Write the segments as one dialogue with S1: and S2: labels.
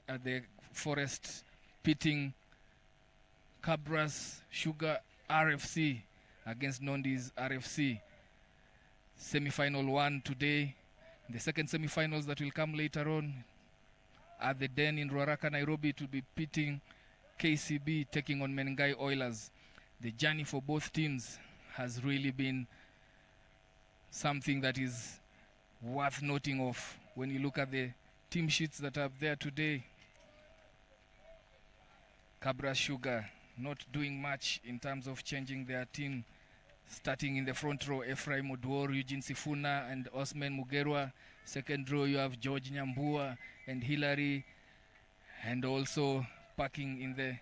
S1: at the Forest pitting Kabras Sugar RFC against Nondies RFC. Semi-final 1 today. The second semi-finals that will come later on at the Den in Ruaraka, Nairobi, to be pitting KCB taking on Menengai Oilers. The journey for both teams has really been something that is worth noting of when you look at the team sheets that are there today. Kabras Sugar not doing much in terms of changing their team. Starting in the front row, Ephraim Oduor, Eugene Sifuna, and Osman Mugerwa. Second row, you have George Nyambua and Hillary. And also packing in the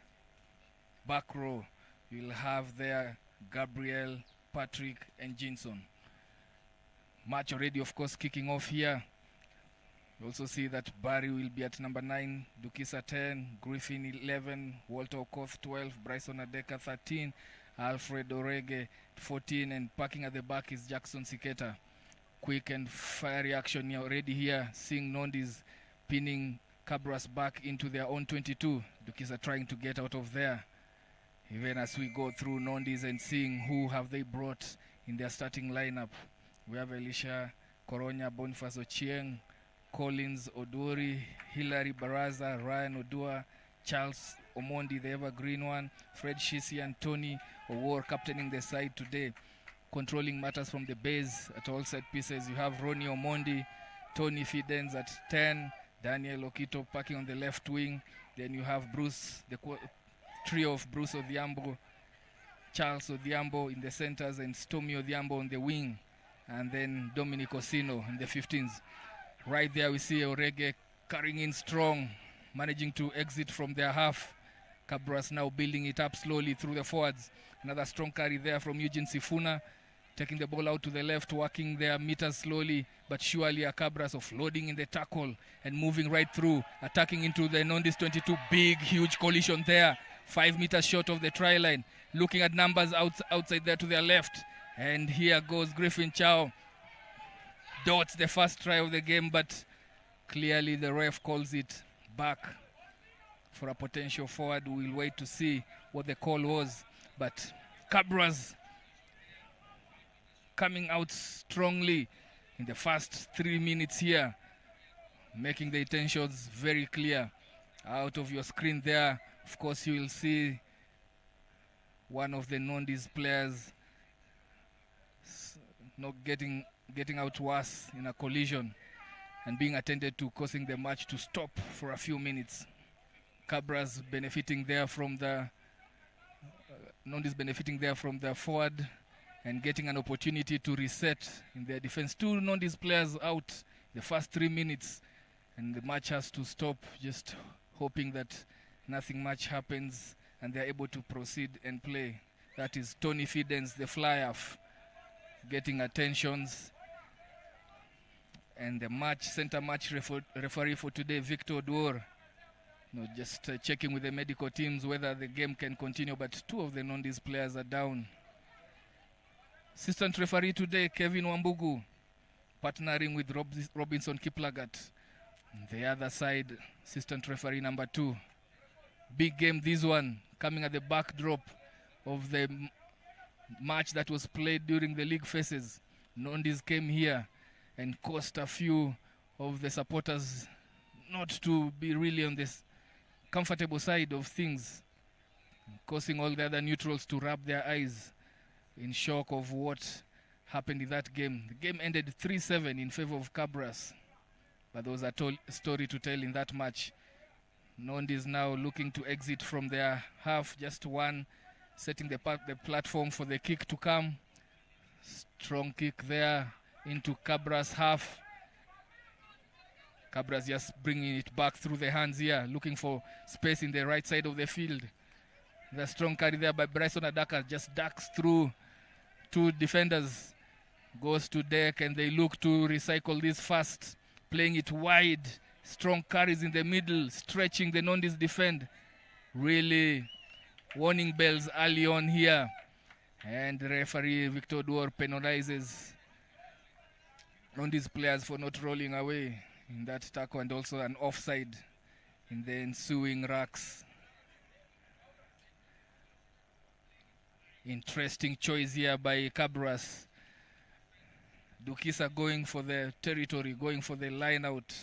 S1: back row, you'll have there Gabriel, Patrick, and Jinson. Match already, of course, kicking off here. You also see that Barry will be at number 9, Dukisa 10, Griffin 11, Walter Okoth 12, Bryson Adeka 13, Alfred Orege 14, and packing at the back is Jackson Siketa. Quick and fiery action already here, seeing Nondies pinning Kabras back into their own 22. Dukisa trying to get out of there. Even as we go through Nondies and seeing who have they brought in their starting lineup. We have Elisha Koronya, Boniface Ochieng, Collins Odori, Hilary Baraza, Ryan Odua, Charles Omondi, the evergreen one, Fred Shisi, and Tony Owor captaining the side today, controlling matters from the base at all set pieces. You have Ronnie Omondi, Tony Fidens at 10, Daniel Okito packing on the left wing. Then you have Bruce, the trio of Bruce Odhiambo, Charles Odhiambo in the centers, and Stomy Odhiambo on the wing, and then Dominic Osino in the 15s. Right there we see Orege carrying in strong, managing to exit from their half. Kabras now building it up slowly through the forwards. Another strong carry there from Eugene Sifuna, taking the ball out to the left, working their meters slowly but surely. A Kabras offloading in the tackle and moving right through, attacking into the Nondies 22. Big, huge collision there, 5 meters short of the try line. Looking at numbers outside there to their left. And here goes Griffin Chow. Dots the first try of the game, but clearly the ref calls it back for a potential forward. We'll wait to see what the call was. But Kabras coming out strongly in the first 3 minutes here, making the intentions very clear. Out of your screen there, of course, you will see one of the Nondies players not getting out worse in a collision and being attended to, causing the match to stop for a few minutes. Kabras benefiting there from the Nondies benefiting there from the forward and getting an opportunity to reset in their defense. 2 Nondies players out the first 3 minutes, and the match has to stop, just hoping that nothing much happens and they're able to proceed and play. That is Tony Fidens, the fly-off, getting attentions. And the center match referee for today, Victor Oduor, just checking with the medical teams whether the game can continue, but 2 of the Nondies players are down. Assistant referee today, Kevin Wambugu, partnering with Robinson Kiplagat. On the other side, assistant referee number 2. Big game this one, coming at the backdrop of the match that was played during the league phases. Nondies came here and caused a few of the supporters not to be really on this comfortable side of things, causing all the other neutrals to rub their eyes in shock of what happened in that game. The game ended 3-7 in favor of Kabras, but there was a story to tell in that match. Nondies now looking to exit from their half, just one, setting the platform for the kick to come. Strong kick there into Kabras' half. Kabras just bringing it back through the hands here, looking for space in the right side of the field. The strong carry there by Bryson Adaka, just ducks through 2 defenders, goes to deck, and they look to recycle this fast, playing it wide. Strong carries in the middle, stretching the Nondies defend. Really warning bells early on here. And the referee, Victor Duor, penalizes Nondies players for not rolling away in that tackle, and also an offside in the ensuing racks. Interesting choice here by Kabras. Dukisa going for the territory, going for the line out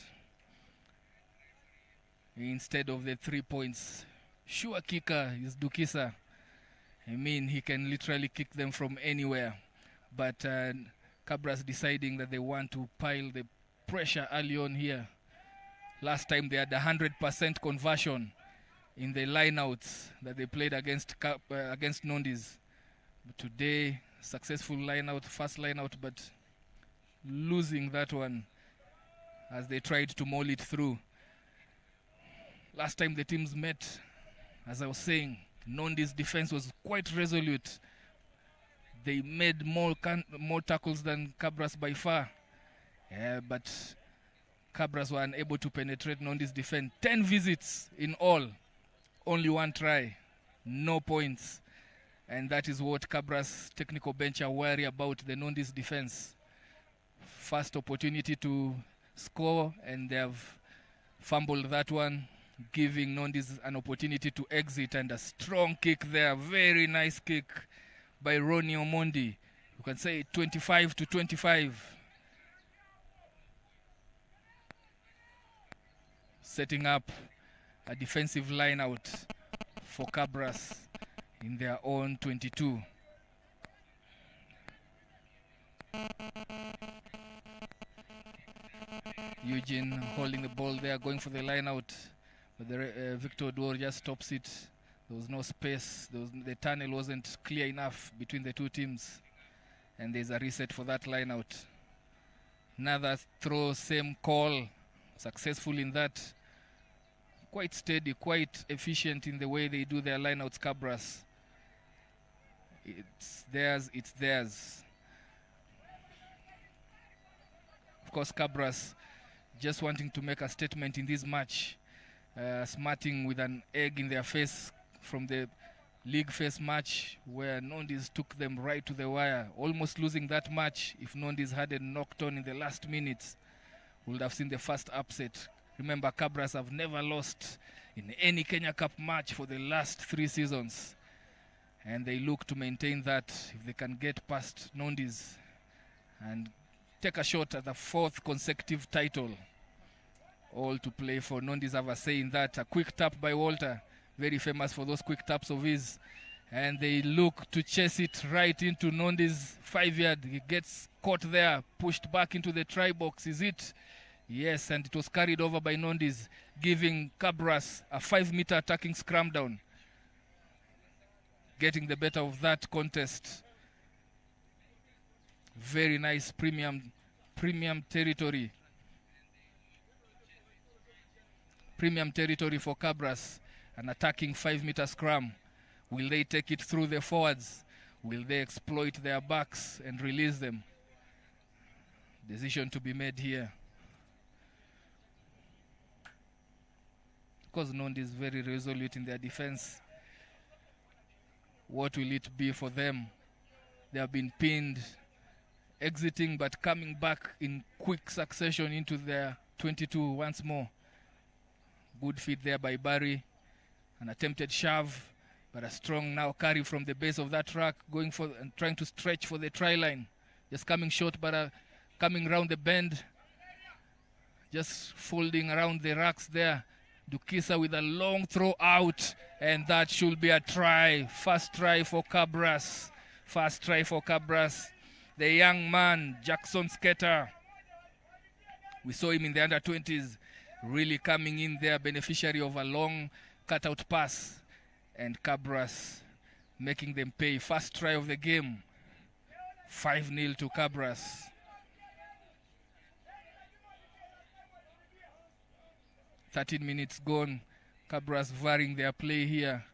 S1: instead of the 3 points. Sure kicker is Dukisa. I mean, he can literally kick them from anywhere. But Kabras deciding that they want to pile the pressure early on here. Last time they had 100% conversion in the lineouts that they played against Nondies. But today, successful lineout, first lineout, but losing that one as they tried to maul it through. Last time the teams met, as I was saying, Nondies' defense was quite resolute. They made more tackles than Kabras by far. But Kabras were unable to penetrate Nondies' defense. 10 visits in all, only 1 try, no points. And that is what Kabras' technical bench are worried about, the Nondies' defense. First opportunity to score, and they have fumbled that one, giving Nondies an opportunity to exit, and a strong kick there. Very nice kick by Ronnie Omondi. You can say 25-25. Setting up a defensive line out for Kabras in their own 22. Eugene holding the ball there, going for the line out. But the, Victor Duor just stops it. There was no space. The tunnel wasn't clear enough between the two teams. And there's a reset for that line out. Another throw, same call. Successful in that. Quite steady, quite efficient in the way they do their lineouts, Kabras. It's theirs, it's theirs. Of course, Kabras just wanting to make a statement in this match. Smarting with an egg in their face from the league phase match where Nondies took them right to the wire. Almost losing that match. If Nondies hadn't knocked on in the last minutes, we would have seen the first upset. Remember, Kabras have never lost in any Kenya Cup match for the last 3 seasons. And they look to maintain that if they can get past Nondies and take a shot at the 4th consecutive title. All to play for. Nondies have a say in that. A quick tap by Walter. Very famous for those quick taps of his. And they look to chase it right into Nondies' 5-yard. He gets caught there, pushed back into the try box. Is it? Yes, and it was carried over by Nondies, giving Kabras a 5-meter attacking scrum down. Getting the better of that contest. Very nice premium territory. Premium territory for Kabras. An attacking 5-meter scrum. Will they take it through the forwards? Will they exploit their backs and release them? Decision to be made here. Of course, Nondies is very resolute in their defense. What will it be for them? They have been pinned, exiting but coming back in quick succession into their 22 once more. Good feed there by Barry. An attempted shove, but a strong now carry from the base of that track, going for and trying to stretch for the try line. Just coming short, but coming around the bend. Just folding around the racks there. Dukisa with a long throw out, and that should be a try. First try for Kabras. First try for Kabras. The young man, Jackson Sketter. We saw him in the under-20s, really coming in there, beneficiary of a long cutout pass. And Kabras making them pay. First try of the game. 5-0 to Kabras. "13 minutes gone. Kabras varying their play here.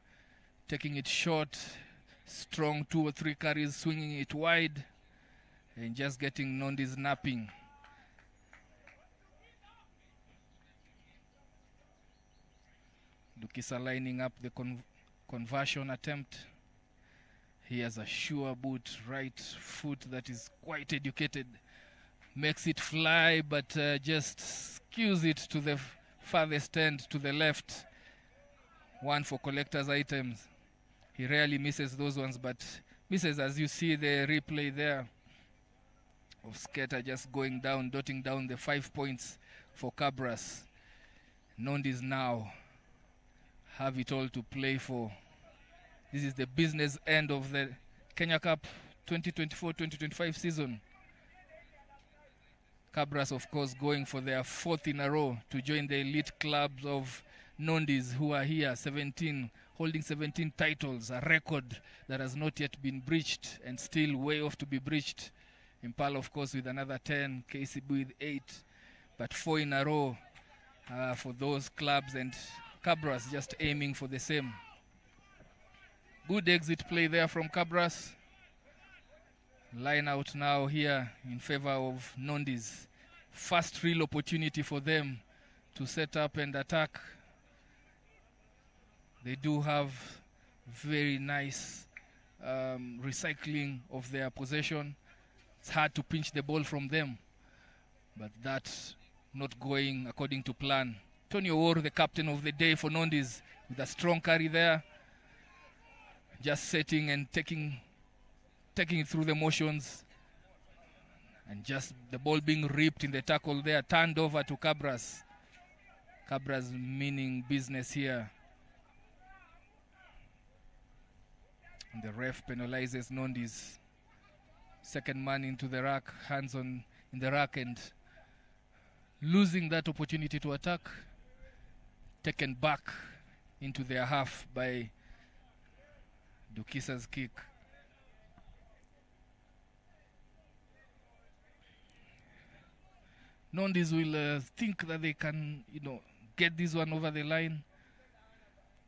S1: Taking it short. Strong 2 or 3 carries, swinging it wide. And just getting Nondies napping. Dukisa lining up the conversion attempt. He has a sure boot, right foot that is quite educated. Makes it fly, but just skews it to the farthest end to the left. One for collector's items. He rarely misses those ones, but misses, as you see the replay there of Skater just going down, dotting down the 5 points for Kabras. Nondies now have it all to play for. This is the business end of the Kenya Cup 2024-2025 season. Kabras, of course, going for their 4th in a row to join the elite clubs of Nondies, who are here, holding 17 titles, a record that has not yet been breached and still way off to be breached. Impala, of course, with another 10, KCB with 8, but 4 in a row for those clubs, and Kabras just aiming for the same. Good exit play there from Kabras. Line out now here in favor of Nondies. First real opportunity for them to set up and attack. They do have very nice recycling of their possession. It's hard to pinch the ball from them, but that's not going according to plan. Tony Owor, the captain of the day for Nondies, with a strong carry there. Just setting and taking it through the motions. And just the ball being ripped in the tackle there, turned over to Kabras. Kabras meaning business here. And the ref penalizes Nondies. Second man into the rack, hands on in the rack, and losing that opportunity to attack. Taken back into their half by Dukisa's kick. Nondies will think that they can, get this one over the line.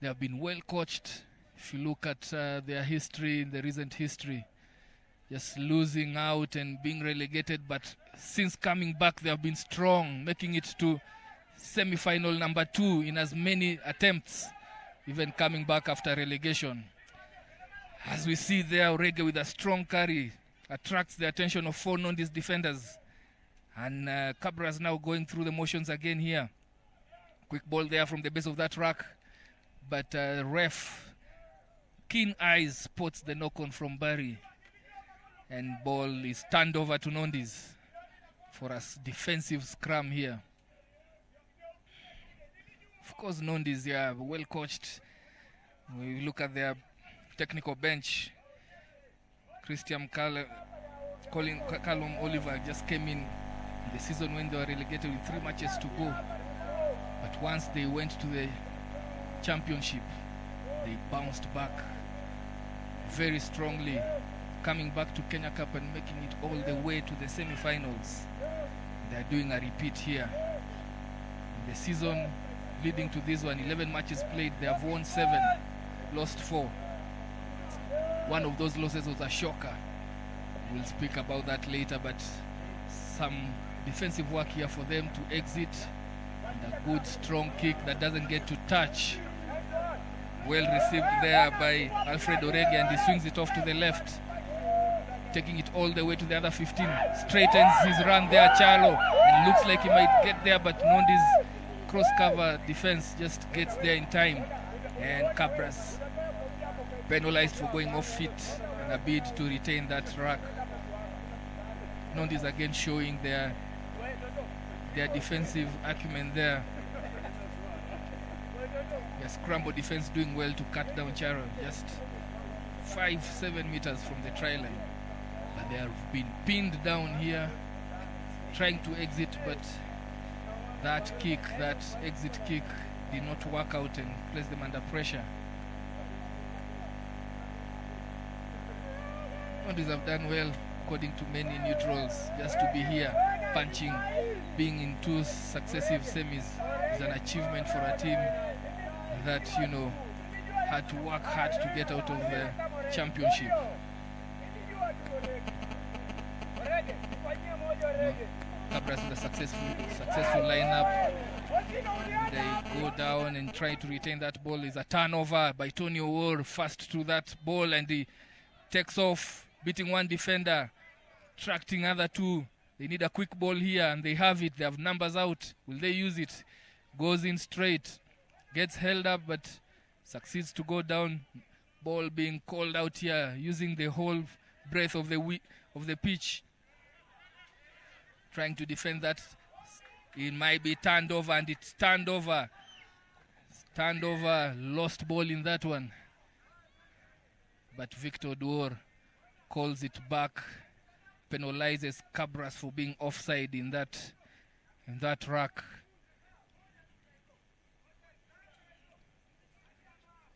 S1: They have been well coached. If you look at their history, the recent history, just losing out and being relegated, but since coming back, they have been strong, making it to semi-final number 2 in as many attempts, even coming back after relegation. As we see there, Orege with a strong carry attracts the attention of 4 Nondies defenders. And Kabras now going through the motions again here. Quick ball there from the base of that rack. But ref, keen eyes, spots the knock-on from Barry. And ball is turned over to Nondies for a defensive scrum here. Of course, Nondies, well coached. We look at their technical bench. Callum Oliver just came in the season when they were relegated with 3 matches to go. But once they went to the championship, they bounced back very strongly, coming back to Kenya Cup and making it all the way to the semi-finals. They're doing a repeat here. In the season leading to this one, 11 matches played, they have won 7, lost 4. One of those losses was a shocker. We'll speak about that later, but some defensive work here for them to exit, and a good strong kick that doesn't get to touch. Well received there by Alfred Orege, and he swings it off to the left, taking it all the way to the other 15. Straightens his run there, Charlo, and looks like he might get there, but Nondi's cross-cover defense just gets there in time, and Kabras penalized for going off feet and a bid to retain that rack. Nondies again showing their defensive acumen there. Their scramble defense doing well to cut down Charo, just 5-7 meters from the try line. But they have been pinned down here, trying to exit, but that exit kick did not work out and placed them under pressure. Nondies have done well, according to many neutrals, just to be here, punching, being in 2 successive semis is an achievement for a team that, had to work hard to get out of the championship. Kabras with a successful lineup. They go down and try to retain that ball. Is a turnover by Tony Owor, fast to that ball, and he takes off, beating 1 defender, tracking other 2. They need a quick ball here, and they have it. They have numbers out. Will they use it? Goes in straight. Gets held up but succeeds to go down. Ball being called out here, using the whole breadth of the pitch. Trying to defend that. It might be turned over, and it's turned over. Turned over. Lost ball in that one. But Victor Duor calls it back. Penalizes Kabras for being offside in that rack.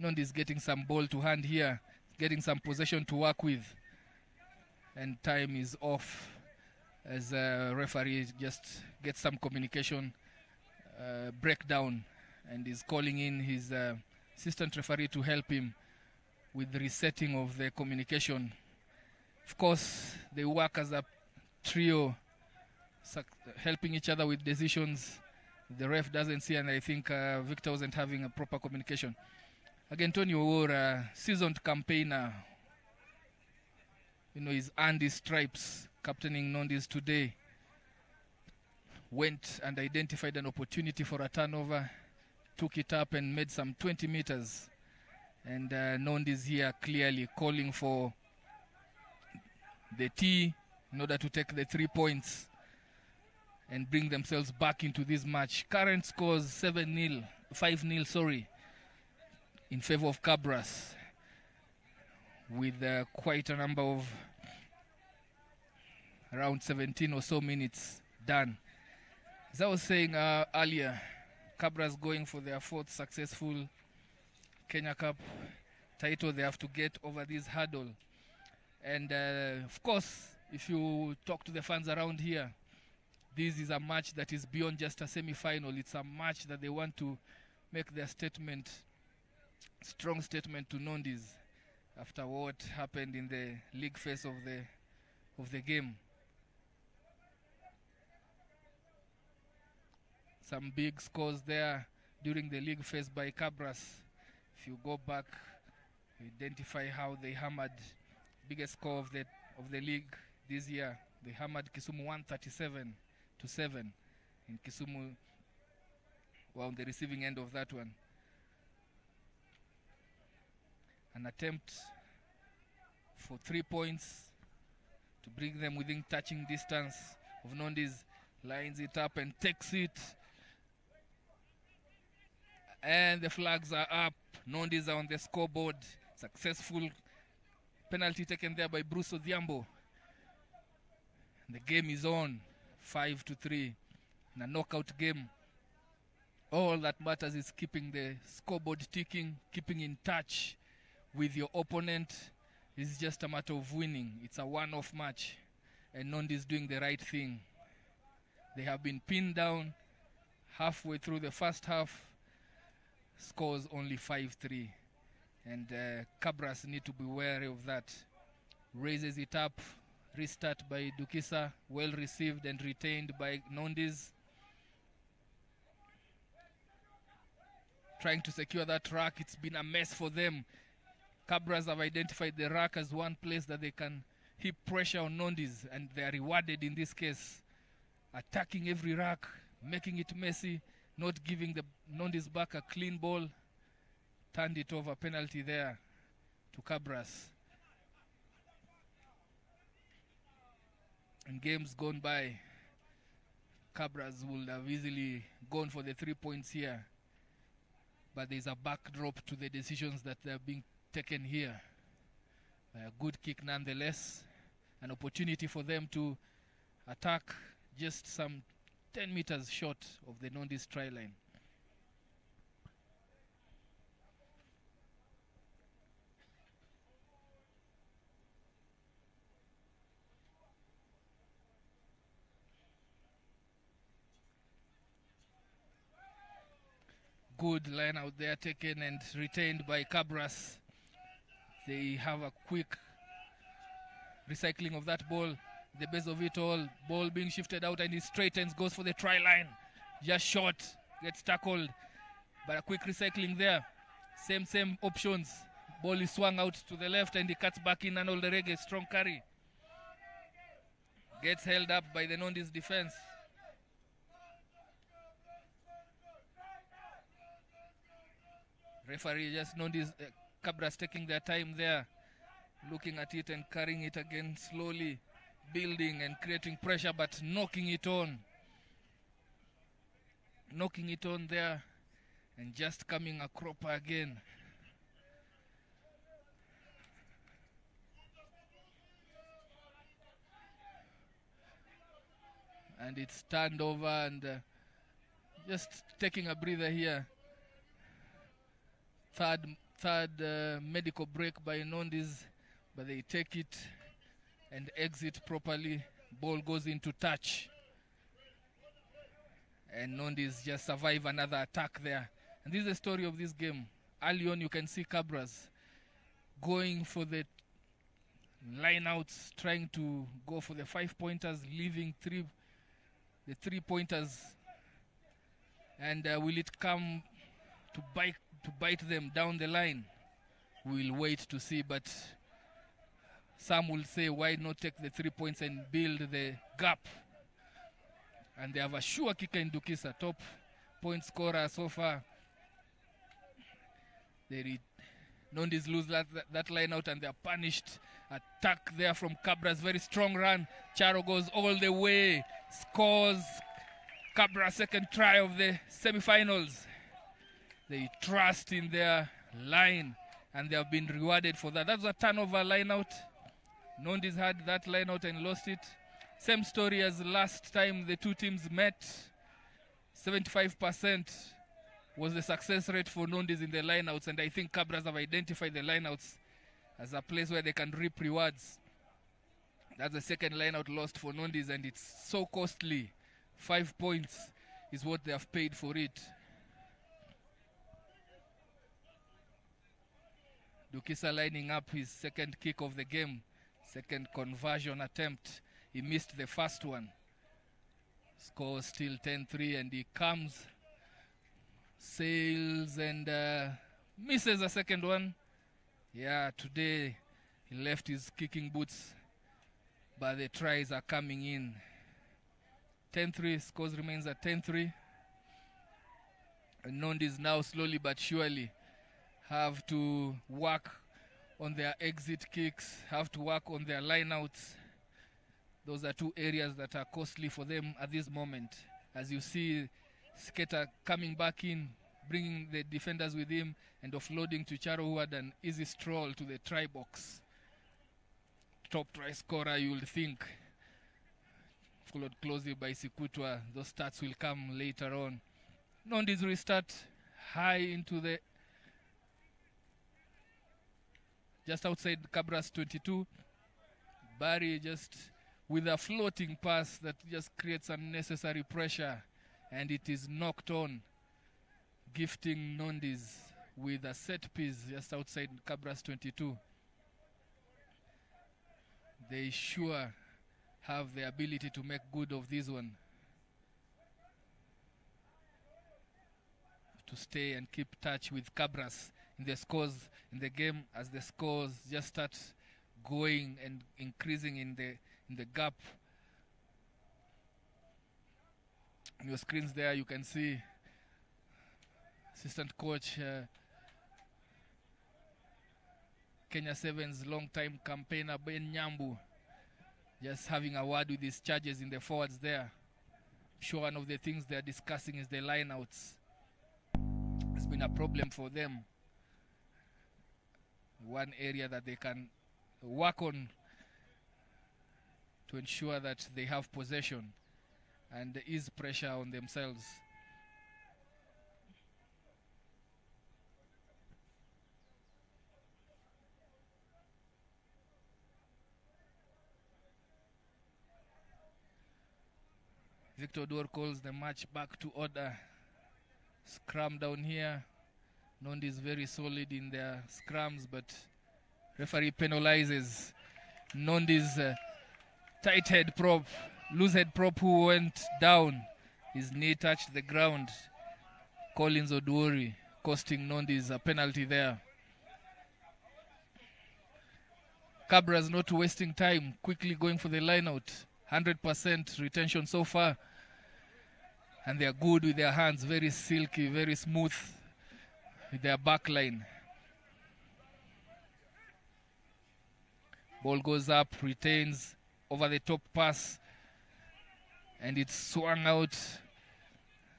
S1: Nondies getting some ball to hand here, getting some possession to work with, and time is off as referee just gets some communication breakdown and is calling in his assistant referee to help him with the resetting of the communication. Of course, they work as a trio, helping each other with decisions. The ref doesn't see, and I think Victor wasn't having a proper communication. Again, Tony Owora, seasoned campaigner, he's earned his stripes, captaining Nondies today. Went and identified an opportunity for a turnover, took it up and made some 20 meters. And Nondies here clearly calling for the tee in order to take the 3 points and bring themselves back into this match. Current scores 5-0, sorry, in favor of Kabras, with quite a number of around 17 or so minutes done. As I was saying earlier, Kabras going for their 4th successful Kenya Cup title. They have to get over this hurdle. And of course, if you talk to the fans around here, this is a match that is beyond just a semi-final. It's a match that they want to make their statement, strong statement to Nondies after what happened in the league phase of the game. Some big scores there during the league phase by Kabras. If you go back, you identify how they hammered biggest score of the league this year. They hammered Kisumu 137-7. In Kisumu were on the receiving end of that one. An attempt for 3 points to bring them within touching distance of Nondies. Lines it up and takes it. And the flags are up. Nondies are on the scoreboard. Successful penalty taken there by Bruce Odhiambo. The game is on, 5-3. In a knockout game, all that matters is keeping the scoreboard ticking, keeping in touch with your opponent. It's just a matter of winning. It's a one-off match, and Nondies doing the right thing. They have been pinned down halfway through the first half. Scores only 5-3. And Kabras need to be wary of that. Raises it up. Restart by Dukisa. Well received and retained by Nondies. Trying to secure that rack. It's been a mess for them. Kabras have identified the rack as one place that they can heap pressure on Nondies, and they are rewarded in this case. Attacking every rack, making it messy, not giving the Nondies back a clean ball. Turned it over, penalty there to Kabras. In games gone by, Kabras would have easily gone for the 3 points here. But there's a backdrop to the decisions that are being taken here. A good kick nonetheless. An opportunity for them to attack just some 10 meters short of the Nondies try line. Good line out there taken and retained by Kabras. They have a quick recycling of that ball. The base of it all, ball being shifted out, and he straightens, goes for the try line. Just short, gets tackled. But a quick recycling there. Same options. Ball is swung out to the left and he cuts back in, and all the reggae, strong carry. Gets held up by the Nondies defense. Referee just Nondies, Kabras taking their time there, looking at it and carrying it again slowly, building and creating pressure, but knocking it on there, and just coming a cropper again. And it's turned over, and just taking a breather here. Third medical break by Nondies, but they take it and exit properly. Ball goes into touch, and Nondies just survive another attack there. And this is the story of this game. Early on, you can see Kabras going for the lineouts, trying to go for the 5-pointers, leaving the 3-pointers. And will it come to bite them down the line? We'll wait to see, but some will say, why not take the 3 points and build the gap? And they have a sure kicker in Dukisa, top point scorer so far. Nondies lose that line out, and they are punished. Attack there from Kabras, very strong run. Charo goes all the way, scores. Kabras' second try of the semifinals. They trust in their line, and they have been rewarded for that. That's a turnover line out. Nondies had that line out and lost it. Same story as last time the two teams met. 75% was the success rate for Nondies in the lineouts, and I think Kabras have identified the lineouts as a place where they can reap rewards. That's the second lineout lost for Nondies, and it's so costly. 5 points is what they have paid for it. Dukisa lining up his second kick of the game, second conversion attempt. He missed the first one. Score still 10-3, and he comes, sails, and misses a second one. Yeah, today he left his kicking boots, but the tries are coming in. 10-3, scores remains at 10-3. And Nondies now slowly but surely have to work on their exit kicks, have to work on their lineouts. Those are two areas that are costly for them at this moment. As you see, Skater coming back in, bringing the defenders with him, and offloading to Charo, who had an easy stroll to the try box. Top try scorer, you will think. Followed closely by Sikutwa. Those stats will come later on. Nondies restart high into the just outside Kabras 22. Barry just with a floating pass that just creates unnecessary pressure, and it is knocked on, gifting Nondies with a set piece just outside Kabras 22. They sure have the ability to make good of this one, to stay and keep touch with Kabras in the scores in the game, as the scores just start going and increasing in the gap. On your screens there, you can see assistant coach Kenya 7's long-time campaigner Ben Nyambu just having a word with his charges in the forwards there. I'm sure one of the things they're discussing is the lineouts. It's been a problem for them. One area that they can work on to ensure that they have possession and ease pressure on themselves. Victor Dor calls the match back to order. Scrum down here. Nondies very solid in their scrums, but referee penalizes Nondies tight head prop, loose head prop who went down. His knee touched the ground. Collins Oduori costing Nondies a penalty there. Kabras not wasting time, quickly going for the lineout. 100% retention so far. And they are good with their hands, very silky, very smooth. with their back line. Ball goes up, retains over the top pass, and it's swung out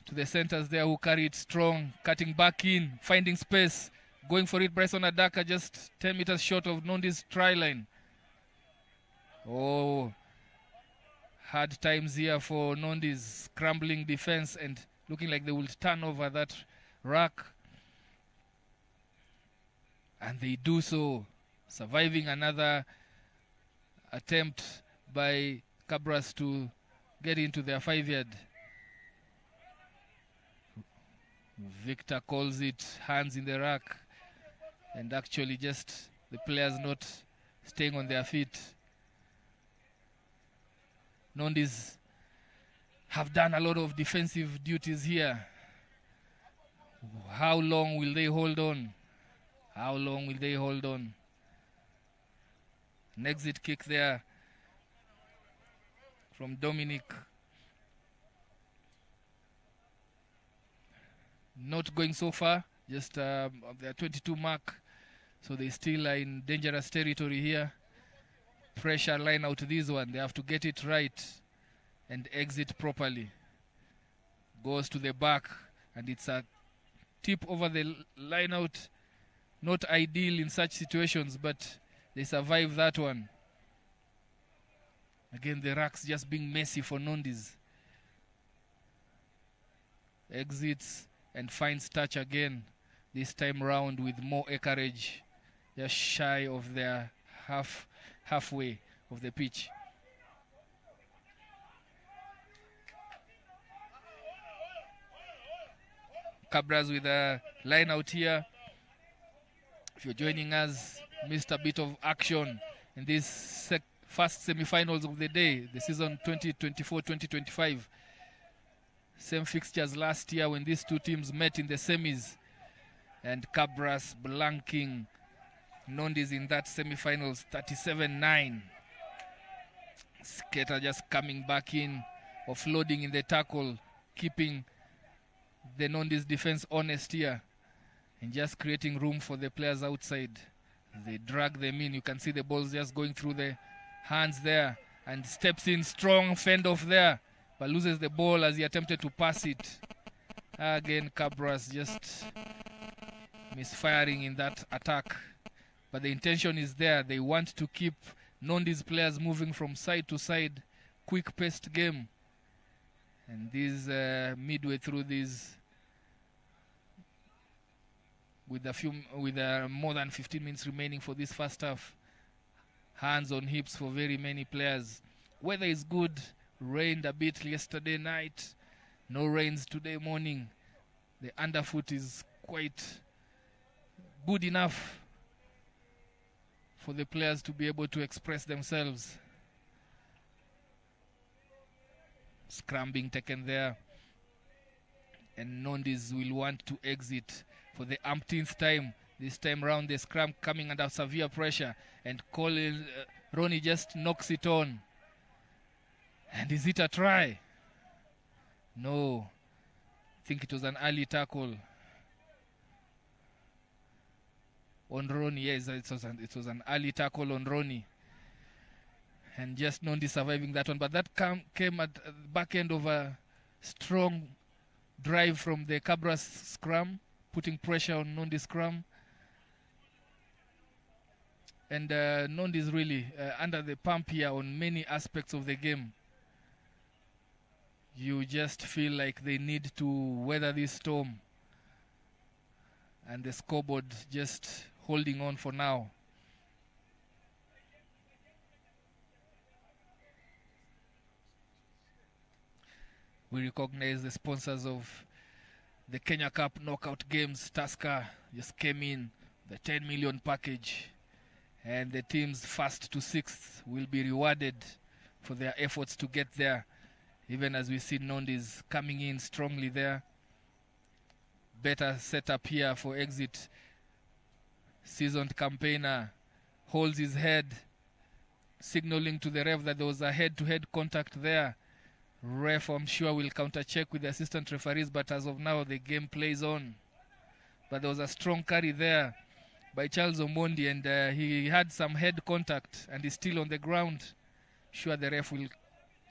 S1: to the centers there who carry it strong, cutting back in, finding space, going for it. Bryson Adaka just 10 meters short of Nondies' try line. Oh, hard times here for Nondies, scrambling defense and looking like they will turn over that rack. And they do so, surviving another attempt by Kabras to get into their 5-yard. Victor calls it hands in the rack, and actually just the players not staying on their feet. Nondies have done a lot of defensive duties here. How long will they hold on? How long will they hold on? An exit kick there from Dominic. Not going so far, just their 22 mark. So they still are in dangerous territory here. Pressure line out this one. They have to get it right and exit properly. Goes to the back, and it's a tip over the line out. Not ideal in such situations, but they survive that one. Again, the racks just being messy for Nondies. Exits and finds touch again, this time round with more acreage, just shy of their halfway of the pitch. Kabras with a line out here. If you're joining us, missed a bit of action in these first semi-finals of the day, the season 2024-2025. Same fixtures last year when these two teams met in the semis, and Kabras blanking Nondies in that semi-finals 37-9. Skater just coming back in, offloading in the tackle, keeping the Nondies defense honest here, and just creating room for the players outside. They drag them in. You can see the balls just going through the hands there, and steps in strong, fend off there, but loses the ball as he attempted to pass it. Again, Kabras just misfiring in that attack. But the intention is there. They want to keep Nondies players moving from side to side. Quick-paced game. And this midway through this, with more than 15 minutes remaining for this first half, hands on hips for very many players. Weather is good. Rained a bit yesterday night. No rains today morning. The underfoot is quite good enough for the players to be able to express themselves. Scrum being taken there. And Nondies will want to exit for the umpteenth time. This time round, the scrum coming under severe pressure. And Colin Ronnie just knocks it on. And is it a try? No. I think it was an early tackle on Ronnie. Yes, it was an early tackle on Ronnie. And just Nondi surviving that one. But that came at the back end of a strong drive from the Kabras scrum, putting pressure on Nondi scrum. And Nondi is really under the pump here on many aspects of the game. You just feel like they need to weather this storm. And the scoreboard just holding on for now. We recognize the sponsors of the Kenya Cup knockout games. Tusker just came in, the 10 million package. And the teams first to sixth will be rewarded for their efforts to get there. Even as we see Nondies coming in strongly there. Better setup here for exit. Seasoned campaigner holds his head, signaling to the ref that there was a head-to-head contact there. Ref, I'm sure, will counter-check with the assistant referees, but as of now, the game plays on. but there was a strong carry there by Charles Omondi, and he had some head contact and is still on the ground. Sure, the ref will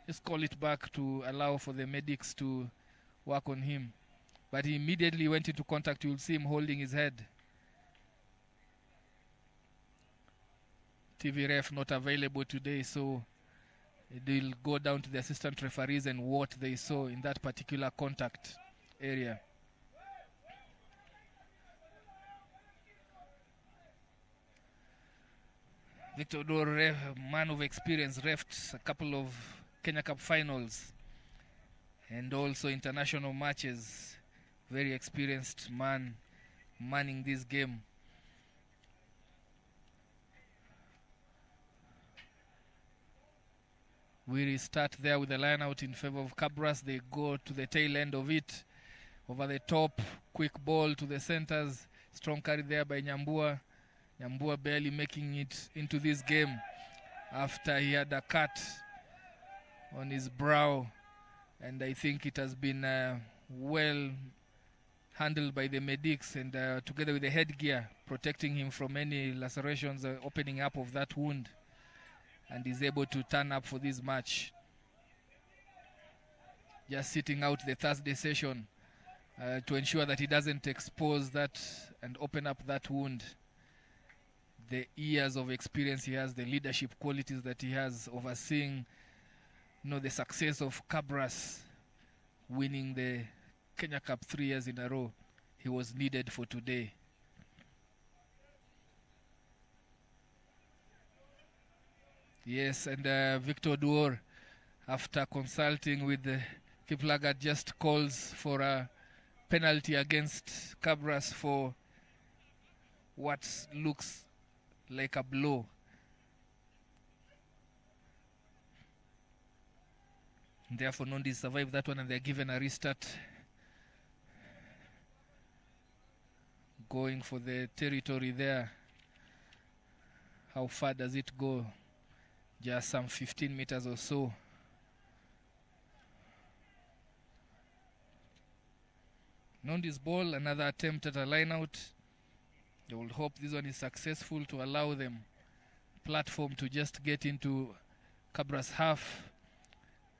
S1: just call it back to allow for the medics to work on him. But he immediately went into contact. You'll see him holding his head. TV ref not available today, so they'll go down to the assistant referees and what they saw in that particular contact area. Victor Dor, man of experience, refed a couple of Kenya Cup finals and also international matches. Very experienced man manning this game. We start there with the line out in favor of Kabras. They go to the tail end of it. Over the top, quick ball to the centers. Strong carry there by Nyambua. Nyambua barely making it into this game after he had a cut on his brow. And I think it has been well handled by the medics, and together with the headgear, protecting him from any lacerations, opening up of that wound. And is able to turn up for this match. Just sitting out the Thursday session to ensure that he doesn't expose that and open up that wound. The years of experience he has, the leadership qualities that he has, overseeing the success of Kabras winning the Kenya Cup 3 years in a row. He was needed for today. Yes, and Victor Duor, after consulting with the Kiplagat, just calls for a penalty against Kabras for what looks like a blow. Therefore, Nondies survived that one, and they're given a restart. Going for the territory there. How far does it go? Just some 15 meters or so. Nondies ball, another attempt at a line out. They will hope this one is successful to allow them platform to just get into Kabras half.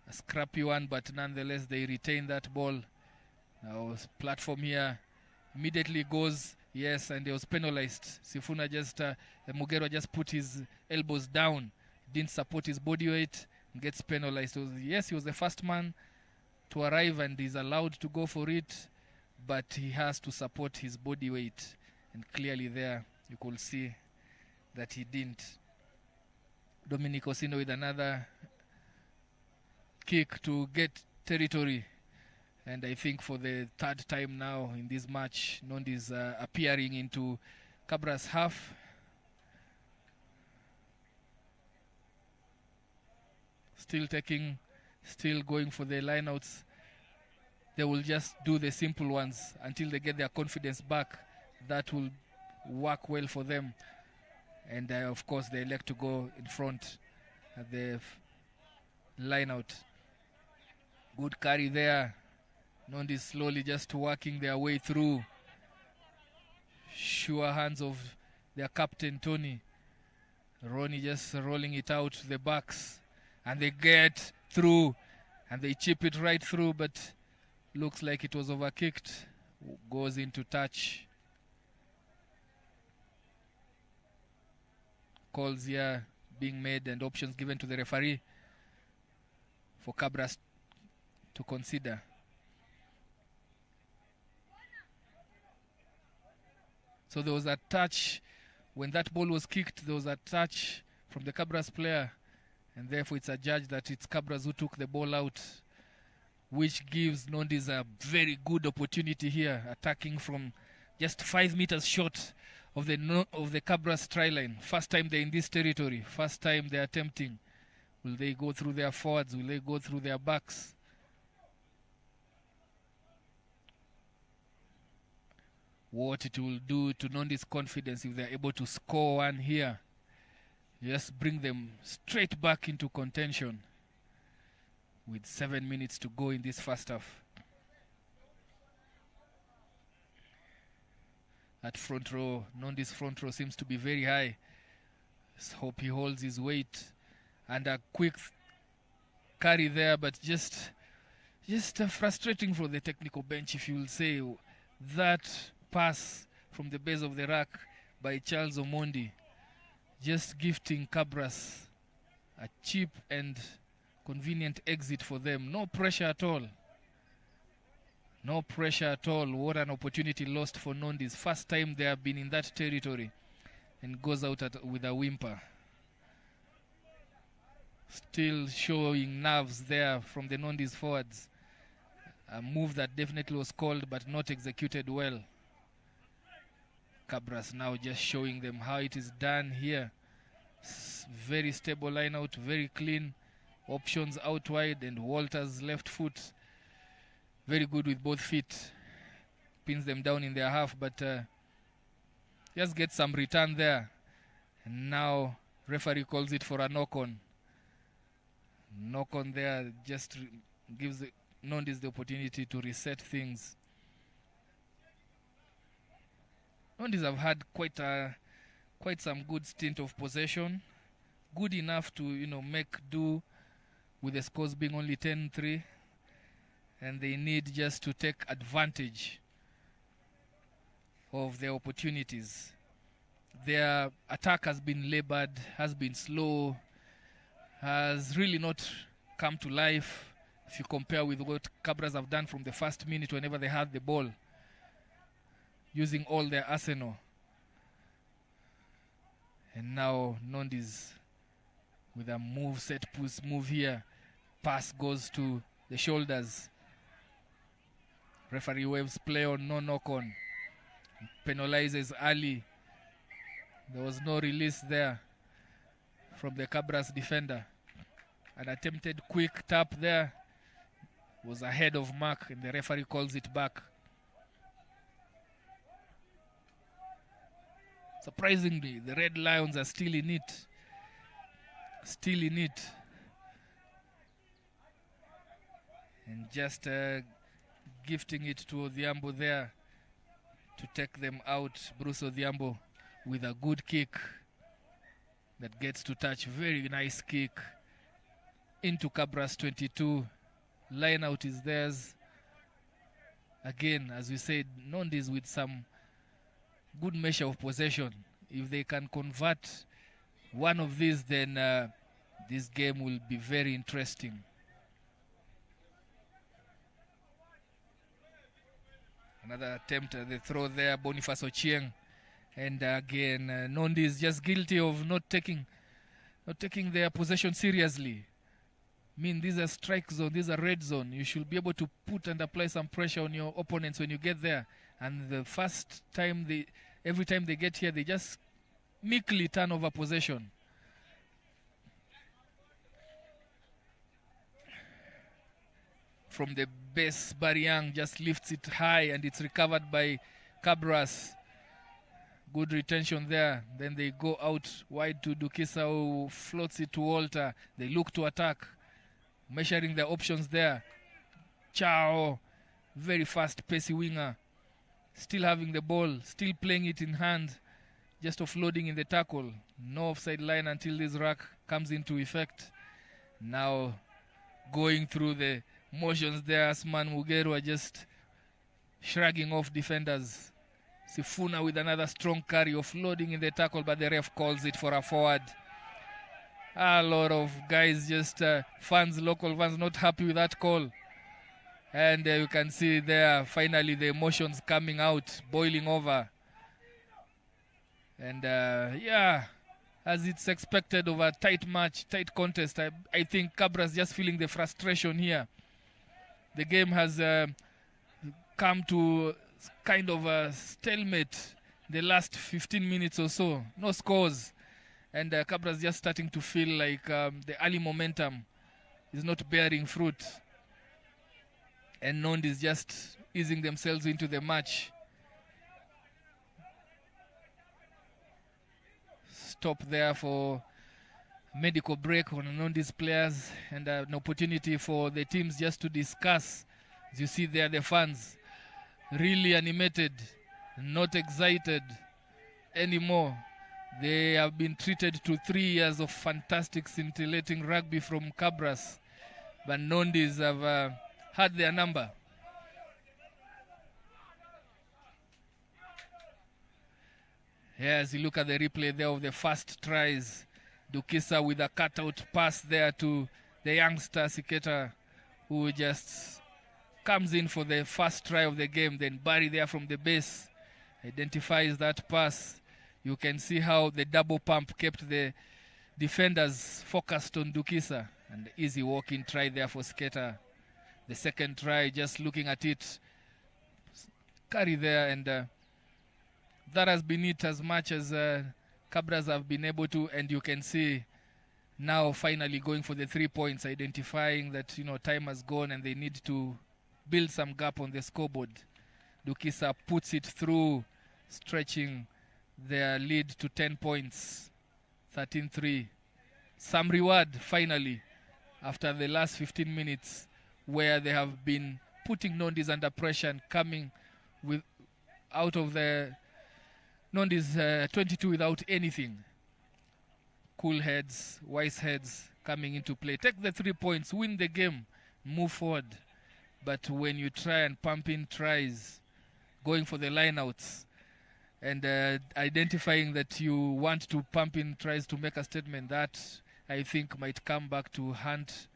S1: A scrappy one, but nonetheless they retain that ball. Now platform here immediately goes, yes, and he was penalized. Sifuna just, Mugerwa just put his elbows down, didn't support his body weight, and gets penalized. Yes, he was the first man to arrive and is allowed to go for it, but he has to support his body weight. And clearly there, you could see that he didn't. Dominic Osino with another kick to get territory. And I think for the third time now in this match, Nondies appearing into Kabras half. Still going for the lineouts. They will just do the simple ones until they get their confidence back. That will work well for them. And of course, they elect to go in front at the lineout. Good carry there. Nondies slowly just working their way through. Sure hands of their captain, Tony. Ronnie just rolling it out to the backs. And they get through. And they chip it right through, but looks like it was overkicked. Goes into touch. Calls here being made and options given to the referee for Kabras to consider. So there was a touch. When that ball was kicked, there was a touch from the Kabras player. And therefore it's adjudged that it's Kabras who took the ball out, which gives Nondies a very good opportunity here, attacking from just 5 meters short of the Kabras try line. First time they're in this territory. First time they're attempting. Will they go through their forwards? Will they go through their backs? What it will do to Nondies' confidence if they're able to score one here. Just bring them straight back into contention with 7 minutes to go in this first half. at front row. Nondies front row seems to be very high. Let's hope he holds his weight. And a quick carry there, but just frustrating for the technical bench, if you will say. That pass from the base of the rack by Charles Omondi, just gifting Kabras a cheap and convenient exit for them. No pressure at all. No pressure at all. What an opportunity lost for Nondies. First time they have been in that territory, and goes out with a whimper. Still showing nerves there from the Nondies forwards. A move that definitely was called but not executed well. Kabras now just showing them how it is done here. Very stable line out, very clean. Options out wide, and Walter's left foot very good with both feet. Pins them down in their half, but just get some return there. And now referee calls it for a knock-on. Knock-on there just gives the Nondies the opportunity to reset things. Nondies have had quite some good stint of possession. Good enough to, make do with the scores being only 10-3. And they need just to take advantage of their opportunities. Their attack has been labored, has been slow, has really not come to life if you compare with what Kabras have done from the first minute whenever they had the ball, using all their arsenal. And now Nondies with a set push move here. Pass goes to the shoulders. Referee waves play on, no knock-on. Penalizes Ali. There was no release there from the Kabras defender. An attempted quick tap there was ahead of mark, and the referee calls it back. Surprisingly, the Red Lions are still in it. Still in it. And just gifting it to Odhiambo there to take them out. Bruce Odhiambo with a good kick that gets to touch. Very nice kick into Kabras 22. Lineout is theirs. Again, as we said, Nondies with some good measure of possession. If they can convert one of these, then this game will be very interesting. Another attempt at the throw there, Boniface Ochieng. And again, Nondies just guilty of not taking their possession seriously. I mean, these are strike zone, these are red zone. You should be able to put and apply some pressure on your opponents when you get there. And the first time every time they get here, they just meekly turn over possession. From the base, Bariang just lifts it high, and it's recovered by Kabras. Good retention there. Then they go out wide to Dukisa, who floats it to Walter. They look to attack, measuring their options there. Chao, very fast, pacey winger. Still having the ball, still playing it in hand, just offloading in the tackle. No offside line until this rack comes into effect. Now going through the motions there, Asman Mugeru just shrugging off defenders. Sifuna with another strong carry, offloading in the tackle, but the ref calls it for a forward. A lot of guys, just local fans, not happy with that call. And you can see there, finally, the emotions coming out, boiling over. And as it's expected of a tight match, tight contest, I think Kabras just feeling the frustration here. The game has come to kind of a stalemate the last 15 minutes or so. No scores. And Kabras just starting to feel like the early momentum is not bearing fruit. And Nondies just easing themselves into the match. Stop there for medical break on Nondies players, and an opportunity for the teams just to discuss. As you see there, the fans really animated, not excited anymore. They have been treated to 3 years of fantastic scintillating rugby from Kabras, but Nondies have had their number. Here, as you look at the replay there of the first tries, Dukisa with a cutout pass there to the youngster Siketa, who just comes in for the first try of the game. Then Barry there from the base identifies that pass. You can see how the double pump kept the defenders focused on Dukisa. And easy walking try there for Siketa. The second try, just looking at it, carry there, and that has been it as much as Kabras have been able to. And you can see now finally going for the 3 points, identifying that, you know, time has gone and they need to build some gap on the scoreboard. Dukisa puts it through, stretching their lead to 10 points, 13-3. Some reward finally after the last 15 minutes where they have been putting Nondies under pressure and coming with out of the Nondies 22 without anything. Cool heads, wise heads coming into play. Take the 3 points, win the game, move forward. But when you try and pump in tries, going for the lineouts, and identifying that you want to pump in tries to make a statement, that I think might come back to haunt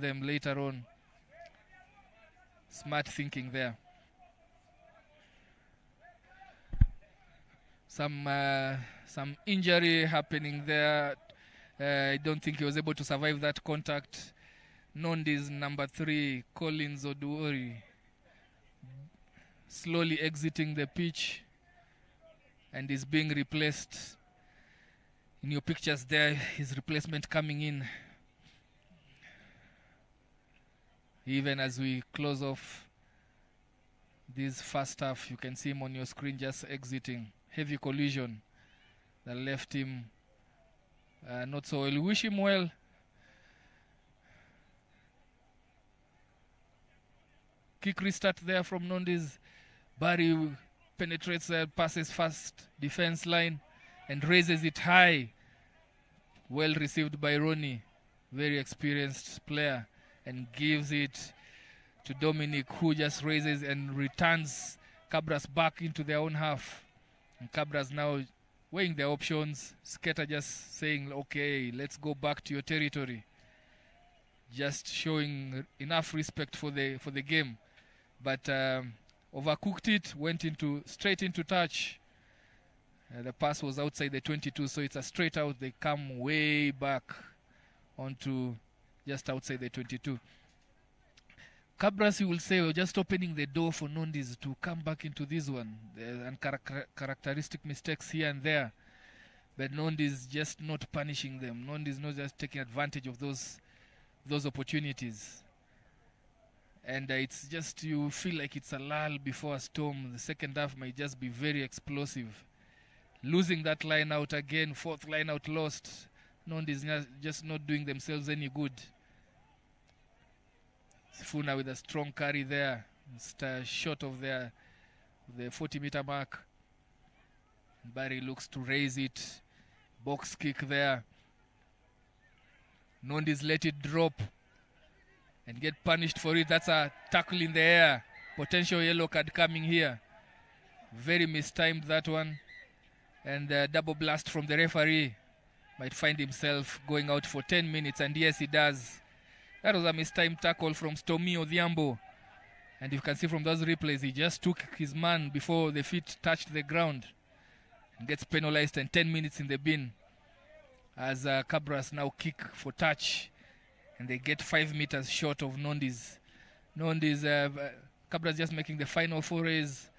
S1: them later on. Smart thinking there. Some injury happening there. I don't think he was able to survive that contact. Nondies number 3, Collins Oduori, slowly exiting the pitch and is being replaced. In your pictures there, his replacement coming in. Even as we close off this first half, you can see him on your screen just exiting. Heavy collision that left him not so well. Wish him well. Kick restart there from Nondies. Barry penetrates, passes fast defense line and raises it high. Well received by Ronnie, very experienced player, and gives it to Dominic, who just raises and returns Kabras back into their own half. And Kabras now weighing their options. Skater just saying, okay, let's go back to your territory. Just showing enough respect for the game. But overcooked it, went straight into touch. The pass was outside the 22, so it's a straight out. They come way back onto just outside the 22. Kabras, you will say, were just opening the door for Nondies to come back into this one. And characteristic mistakes here and there. But Nondies just not punishing them. Nondies not just taking advantage of those opportunities. And it's just, you feel like it's a lull before a storm. The second half might just be very explosive. Losing that line out again, fourth line out lost. Nondies just not doing themselves any good. Funa with a strong carry there. Just short of the 40-meter mark. Barry looks to raise it. Box kick there. Nondies let it drop and get punished for it. That's a tackle in the air. Potential yellow card coming here. Very mistimed, that one. And double blast from the referee. Might find himself going out for 10 minutes. And yes, he does. That was a mistimed tackle from Stomi Odhiambo. And you can see from those replays, he just took his man before the feet touched the ground. And gets penalized and 10 minutes in the bin. As Kabras now kick for touch. And they get 5 meters short of Nondies. Kabras just making the final forays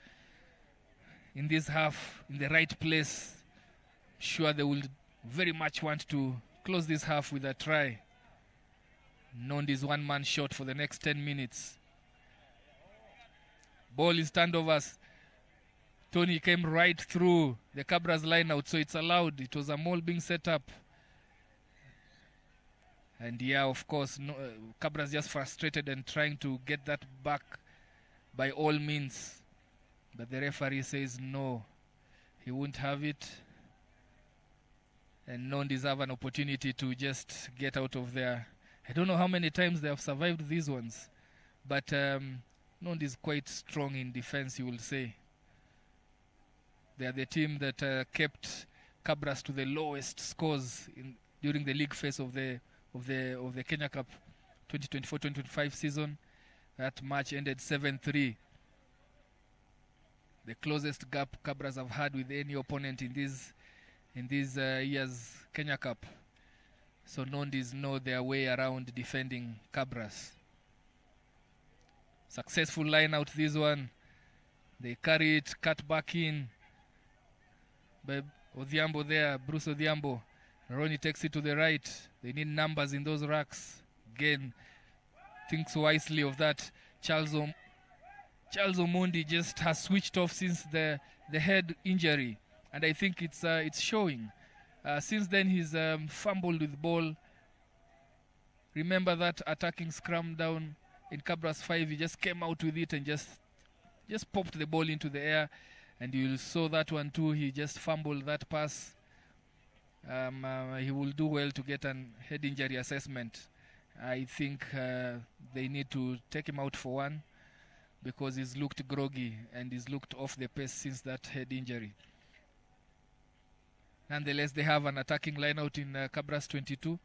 S1: in this half, in the right place. Sure, they will very much want to close this half with a try. Nondies one man short for the next 10 minutes. Ball is turnovers. Tony came right through the Kabras line out, so it's allowed. It was a maul being set up. And yeah, of course, Kabras just frustrated and trying to get that back by all means. But the referee says no, he won't have it. And Nondies have an opportunity to just get out of there. I don't know how many times they have survived these ones. But Nondies quite strong in defense, you will say. They are the team that kept Kabras to the lowest scores during the league phase of the Kenya Cup 2024-2025 season. That match ended 7-3. The closest gap Kabras have had with any opponent in this year's Kenya Cup. So Nondies know their way around defending Kabras. Successful line out this one. They carry it, cut back in by Odhiambo there, Bruce Odhiambo. Ronnie takes it to the right. They need numbers in those racks. Again, thinks wisely of that. Charles Omondi just has switched off since the head injury. And I think it's showing. Since then, he's fumbled with ball. Remember that attacking scrum down in Kabras 5? He just came out with it and just popped the ball into the air. And you saw that one too. He just fumbled that pass. He will do well to get an head injury assessment. I think they need to take him out for one, because he's looked groggy and he's looked off the pace since that head injury. Nonetheless, they have an attacking lineout in Kabras 22.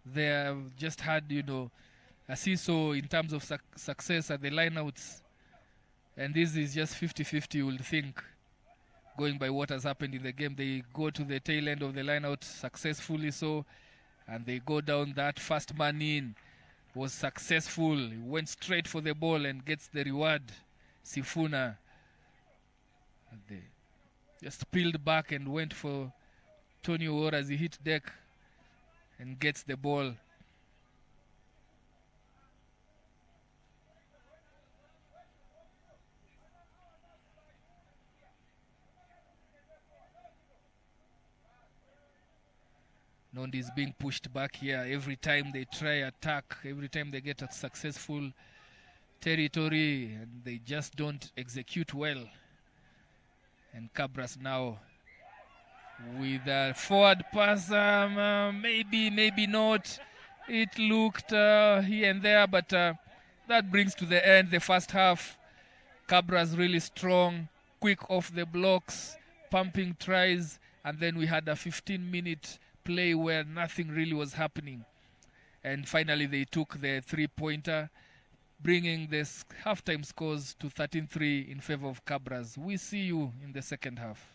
S1: They have just had, a seesaw in terms of success at the lineouts. And this is just 50-50, you would think, going by what has happened in the game. They go to the tail end of the lineout successfully so, and they go down. That first man in was successful. He went straight for the ball and gets the reward. Sifuna. And they just peeled back and went for Tony Owora as he hit deck and gets the ball. Nondies being pushed back here every time they try attack, every time they get a successful territory, and they just don't execute well. And Kabras now with a forward pass, maybe not. It looked here and there, but that brings to the end the first half. Kabras really strong, quick off the blocks, pumping tries, and then we had a 15-minute play where nothing really was happening. And finally they took the three-pointer, bringing the halftime scores to 13-3 in favor of Kabras. We see you in the second half.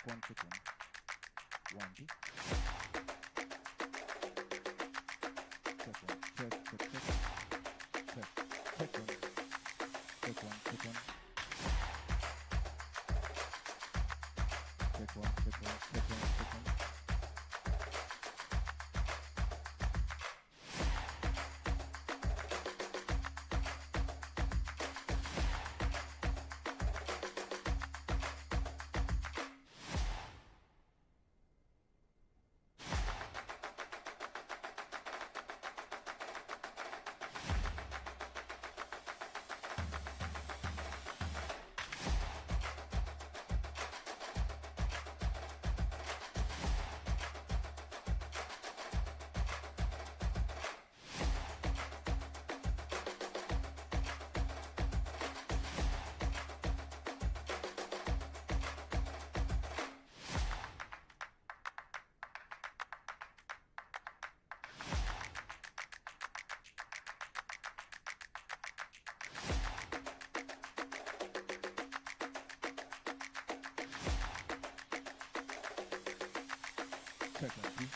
S2: one, check one. 1, 2. Check one, check, check, check. Check, check one. Check one, check one. Check one, check one, check one, check one. Check one, please.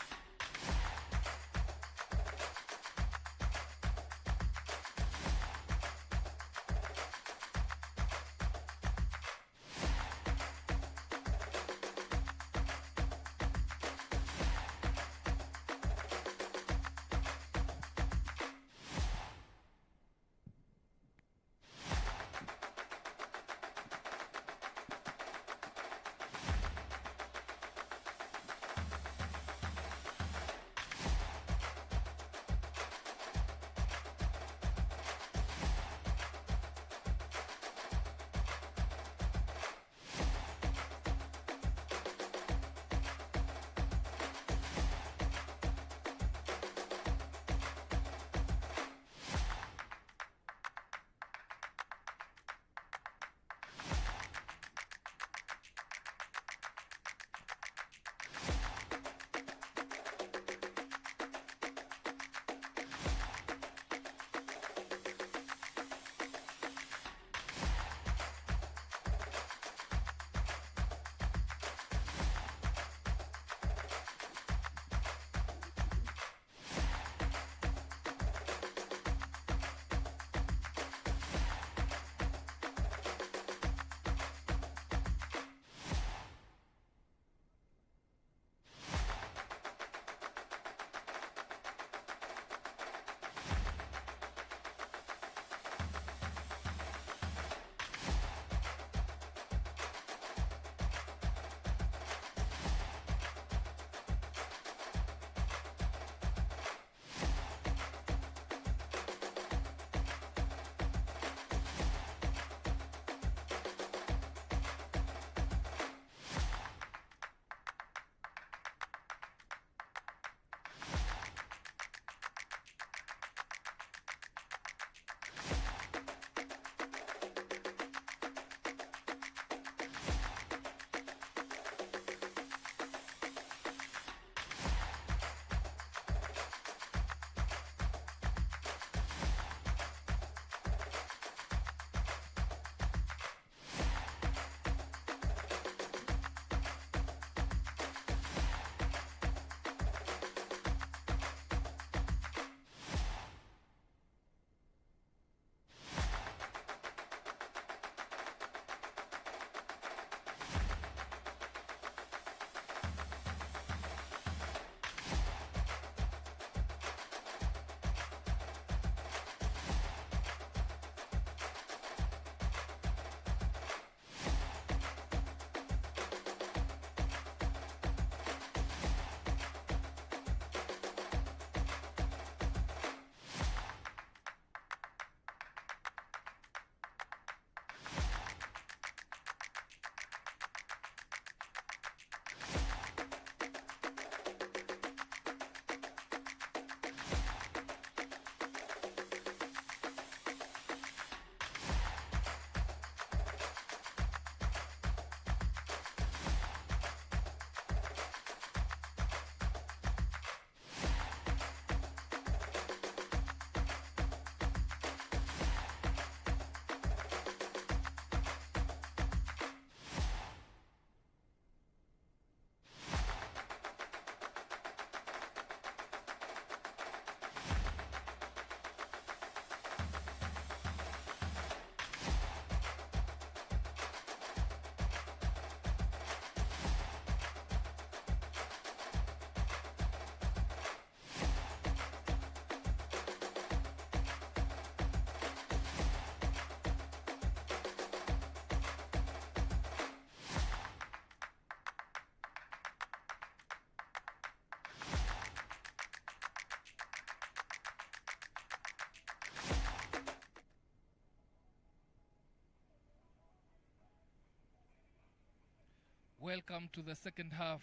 S1: welcome to the second half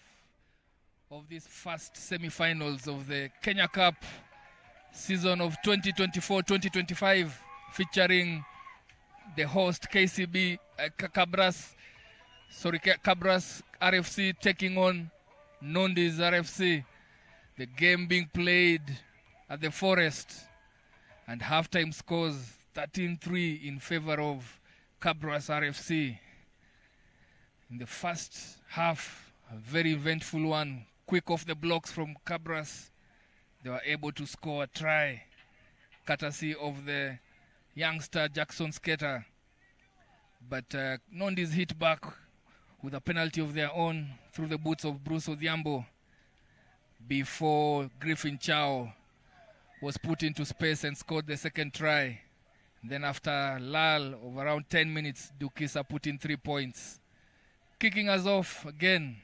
S1: of these first semi-finals of the Kenya Cup season of 2024-2025, featuring the host KCB Kabras RFC taking on Nondies RFC. The game being played at the Forest, and halftime scores 13-3 in favor of Kabras RFC. In the first half, a very eventful one, quick off the blocks from Kabras. They were able to score a try, courtesy of the youngster Jackson Skater. But Nondies hit back with a penalty of their own through the boots of Bruce Odhiambo before Griffin Chow was put into space and scored the second try. Then after a lull of around 10 minutes, Dukisa put in 3 points. Kicking us off again,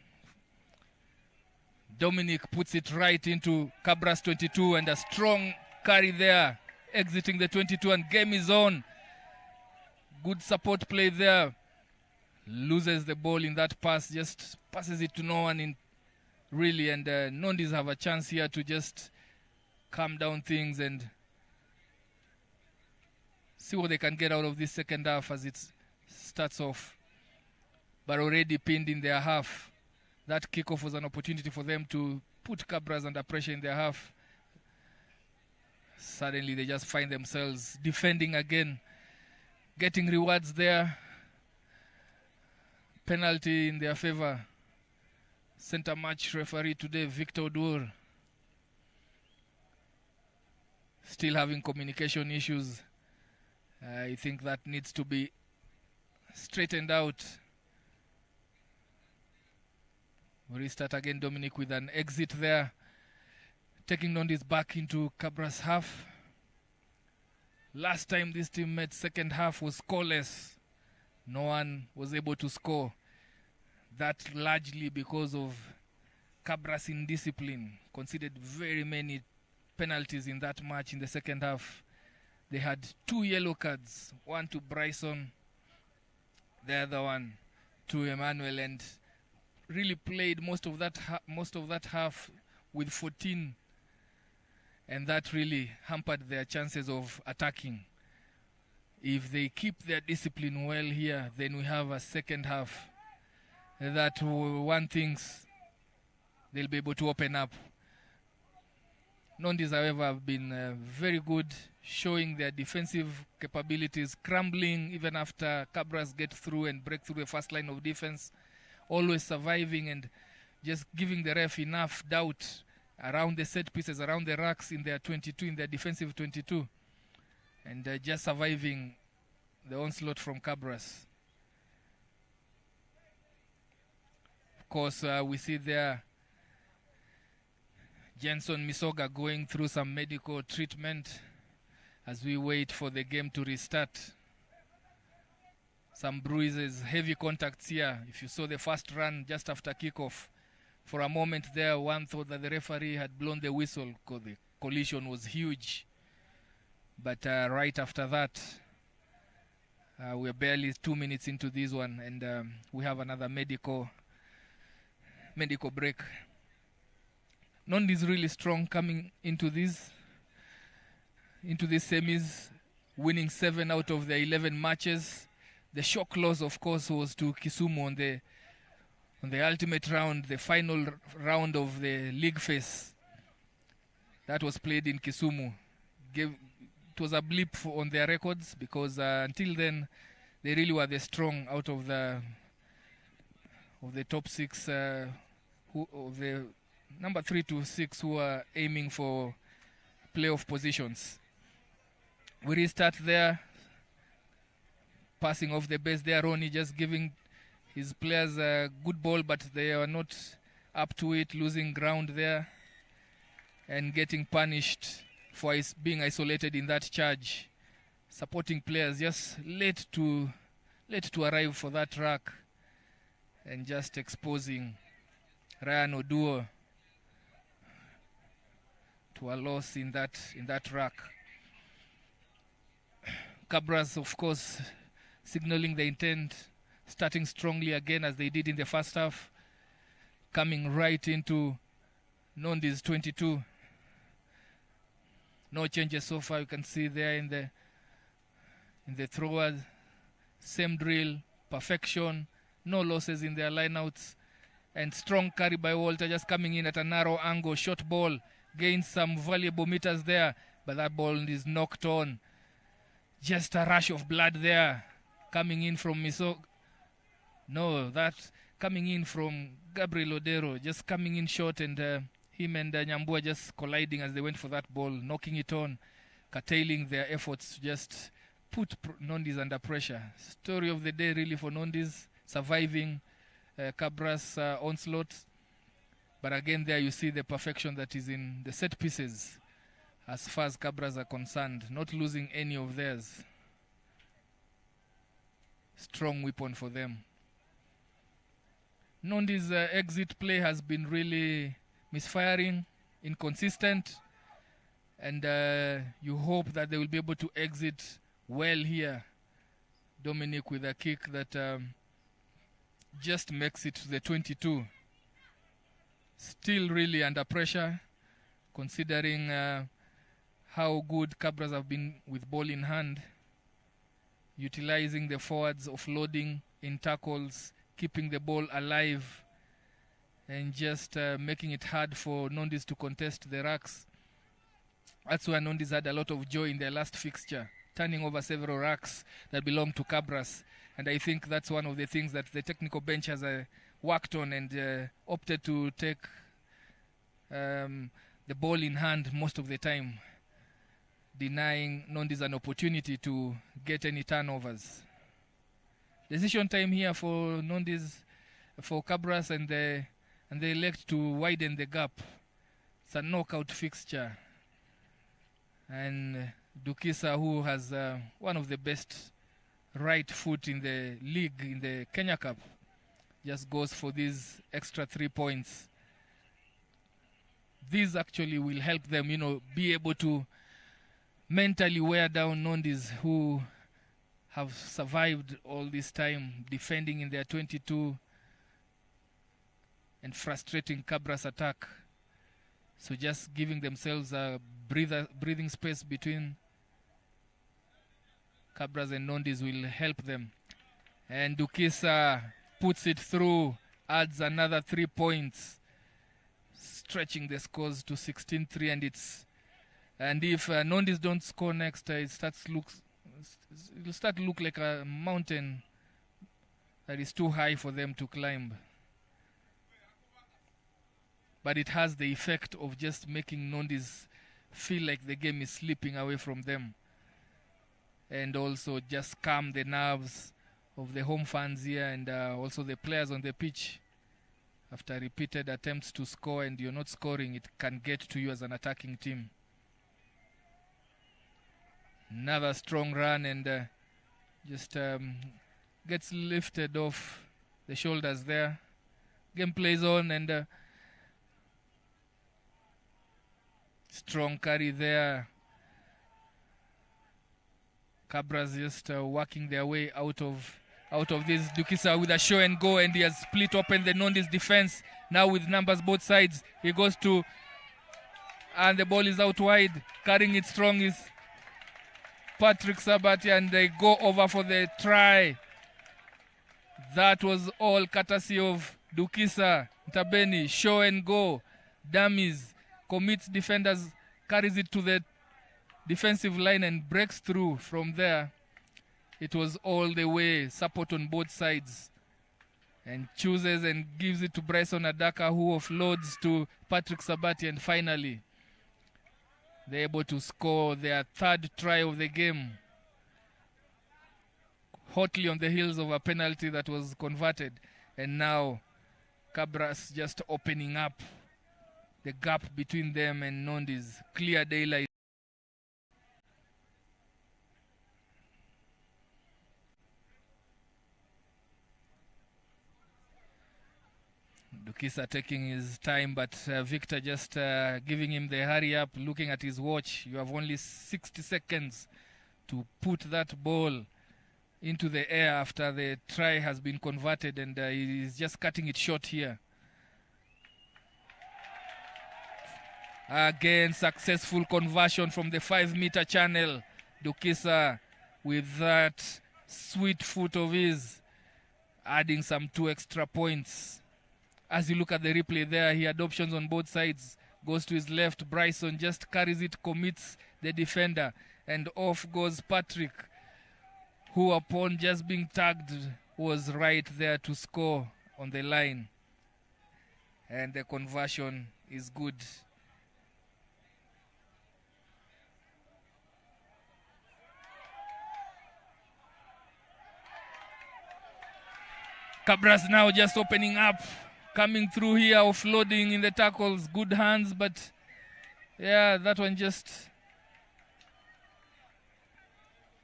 S1: Dominic puts it right into Kabras 22, and a strong carry there, exiting the 22, and game is on. Good support play there. Loses the ball in that pass, just passes it to no one in really, and Nondies have a chance here to just calm down things and see what they can get out of this second half as it starts off. But already pinned in their half. That kickoff was an opportunity for them to put Kabras under pressure in their half. Suddenly they just find themselves defending again, getting rewards there. Penalty in their favor. Center match referee today, Victor Odur, still having communication issues. I think that needs to be straightened out. We restart again, Dominic, with an exit there, taking Nondies back into Kabras' half. Last time this team met, second half was scoreless. No one was able to score. That largely because of Kabras' indiscipline. Conceded very many penalties in that match in the second half. They had 2 yellow cards, one to Bryson, the other one to Emmanuel, and really played most of that half with 14, and that really hampered their chances of attacking. If they keep their discipline well here, then we have a second half that one thinks they'll be able to open up. Nondies, however, have been very good, showing their defensive capabilities, crumbling even after Kabras get through and break through the first line of defense, always surviving and just giving the ref enough doubt around the set pieces, around the racks in their 22, in their defensive 22, and just surviving the onslaught from Kabras. Of course, we see there Jenson Misoga going through some medical treatment as we wait for the game to restart. Some bruises, heavy contacts here. If you saw the first run just after kickoff, for a moment there, one thought that the referee had blown the whistle because the collision was huge. But right after that, we're barely 2 minutes into this one, and we have another medical break. Nondies really strong coming into these semis, winning 7 out of the 11 matches. The shock loss, of course, was to Kisumu on the ultimate round, the final round of the league phase. That was played in Kisumu. It was a blip on their records because until then, they really were the strong out of the top 6, of the number 3 to 6 who are aiming for playoff positions. We restart there, passing off the base there. Ronnie just giving his players a good ball, but they are not up to it, losing ground there and getting punished for being isolated in that charge. Supporting players just late to arrive for that rack and just exposing Ryan Oduo to a loss in that rack. Kabras, of course, signaling the intent, starting strongly again as they did in the first half. coming right into Nondies 22. No changes so far. You can see there in the throwers. Same drill, perfection, no losses in their lineouts. And strong carry by Walter, just coming in at a narrow angle. Short ball, gains some valuable meters there, but that ball is knocked on. Just a rush of blood there, coming in from Miso. No, that's coming in from Gabriel Odero, just coming in short, and him and Nyambua just colliding as they went for that ball, knocking it on, curtailing their efforts to just put Nondies under pressure. Story of the day really for Nondies, surviving Kabras onslaught. But again there you see the perfection that is in the set pieces as far as Kabras are concerned, not losing any of theirs. Strong weapon for them. Nondies' exit play has been really misfiring, inconsistent, and you hope that they will be able to exit well here. Dominic with a kick that just makes it to the 22. Still really under pressure, considering how good Kabras have been with ball in hand, utilizing the forwards, offloading in tackles, keeping the ball alive, and just making it hard for Nondies to contest the racks. That's where Nondies had a lot of joy in their last fixture, turning over several racks that belong to Kabras. And I think that's one of the things that the technical bench has worked on and opted to take the ball in hand most of the time, denying Nondies an opportunity to get any turnovers. Decision time here for Nondies, for Kabras, and they elect to widen the gap. It's a knockout fixture. And Dukisa, who has one of the best right foot in the league, in the Kenya Cup, just goes for these extra 3 points. These actually will help them, be able to mentally wear down Nondies, who have survived all this time defending in their 22 and frustrating Kabras attack. So just giving themselves a breathing space between Kabras and Nondies will help them. And Dukisa puts it through, adds another 3 points, stretching the scores to 16-3, and if Nondies don't score next, it'll start to look like a mountain that is too high for them to climb. But it has the effect of just making Nondies feel like the game is slipping away from them, and also just calm the nerves of the home fans here and also the players on the pitch. After repeated attempts to score and you're not scoring, it can get to you as an attacking team. Another strong run, and just gets lifted off the shoulders there. Game plays on, and strong carry there. Kabras just working their way out of this. Dukisa with a show and go, and he has split open the Nondies defense. Now with numbers both sides, he goes to, and the ball is out wide. Carrying it strong is Patrick Sabati, and they go over for the try. That was all courtesy of Dukisa. Ntabeni, show and go. Dummies, commits defenders, carries it to the defensive line and breaks through from there. It was all the way, support on both sides, and chooses and gives it to Bryson Adaka, who offloads to Patrick Sabati, and finally they're able to score their third try of the game, hotly on the heels of a penalty that was converted. And now Kabras just opening up the gap between them and Nondies. Clear daylight. Dukisa taking his time, but Victor just giving him the hurry up, looking at his watch. You have only 60 seconds to put that ball into the air after the try has been converted, and he's just cutting it short here. Again, successful conversion from the 5-meter channel. Dukisa with that sweet foot of his, adding some 2 extra points. As you look at the replay there, he had options on both sides. Goes to his left, Bryson just carries it, commits the defender, and off goes Patrick, who upon just being tagged was right there to score on the line. And the conversion is good. Kabras now just opening up, coming through here, offloading in the tackles. Good hands, but yeah, that one just...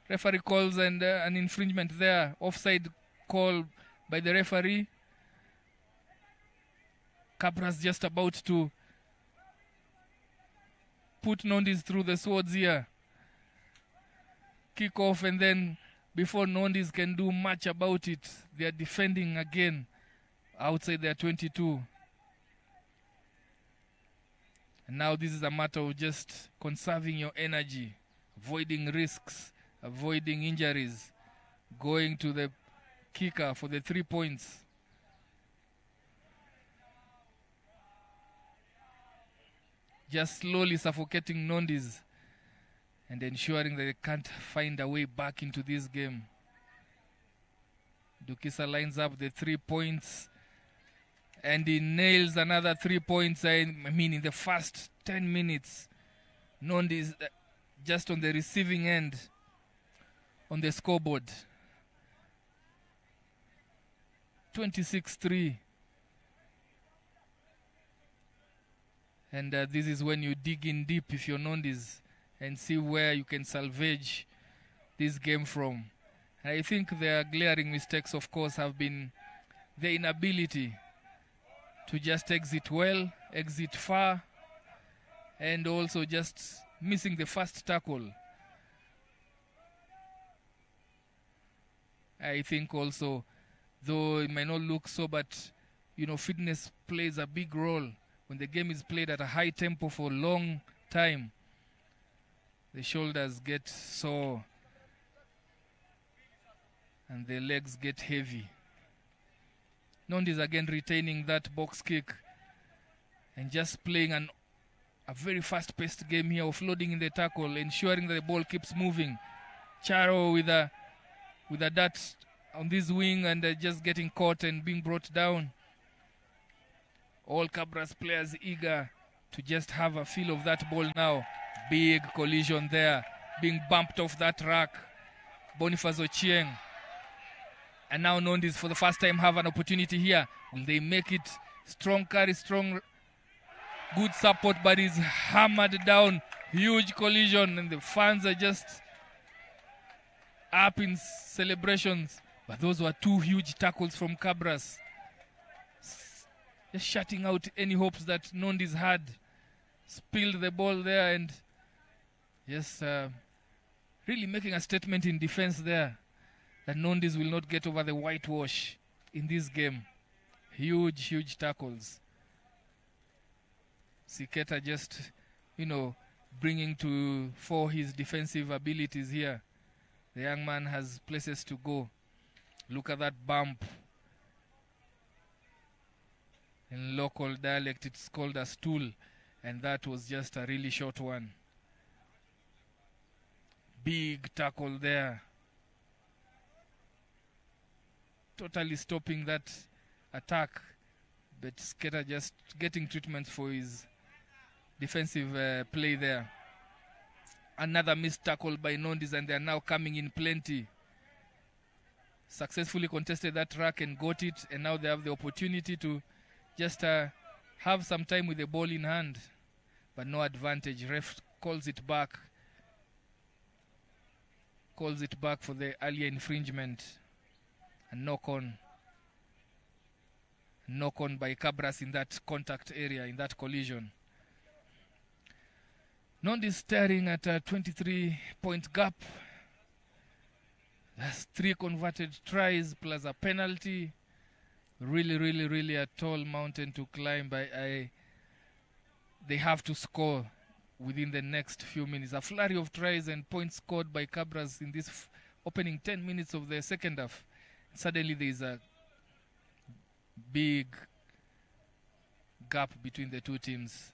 S1: Referee calls and an infringement there. Offside call by the referee. Kabras just about to put Nondies through the swords here. Kick off, and then before Nondies can do much about it, they are defending again outside their 22. And now this is a matter of just conserving your energy, avoiding risks, avoiding injuries, going to the kicker for the 3 points. Just slowly suffocating Nondies and ensuring that they can't find a way back into this game. Dukisa lines up the 3 points and he nails another 3 points. I mean, in the first 10 minutes, Nondies just on the receiving end on the scoreboard. 26-3. And this is when you dig in deep if you're Nondies and see where you can salvage this game from. I think their glaring mistakes, of course, have been the inability to just exit well, exit far, and also just missing the first tackle. I think also, though it might not look so, but, you know, fitness plays a big role. When the game is played at a high tempo for a long time, the shoulders get sore and the legs get heavy. Nondies again retaining that box kick and just playing a very fast-paced game here, offloading in the tackle, ensuring that the ball keeps moving. Charo with a dart on this wing and just getting caught and being brought down. All Kabras players eager to just have a feel of that ball now. Big collision there, being bumped off that rack. Boniface Ochieng. And now Nondies for the first time have an opportunity here. Will they make it? Strong carry, strong, good support, but is hammered down. Huge collision, and the fans are just up in celebrations. But those were 2 huge tackles from Kabras, just shutting out any hopes that Nondies had. Spilled the ball there and just really making a statement in defense there that Nondies will not get over the whitewash in this game. Huge, huge tackles. Siketa just, you know, bringing to fore his defensive abilities here. The young man has places to go. Look at that bump. In local dialect, it's called a stool, and that was just a really short one. Big tackle there. Totally stopping that attack, but Sketa just getting treatment for his defensive play there. Another missed tackle by Nondies, and they are now coming in plenty. Successfully contested that track and got it, and now they have the opportunity to just have some time with the ball in hand, but no advantage. Ref calls it back. Calls it back for the earlier infringement. A knock-on. Knock-on by Kabras in that contact area, in that collision. Nondies staring at a 23-point gap. That's 3 converted tries plus a penalty. Really a tall mountain to climb. But they have to score within the next few minutes. A flurry of tries and points scored by Kabras in this opening 10 minutes of the second half. Suddenly there is a big gap between the two teams.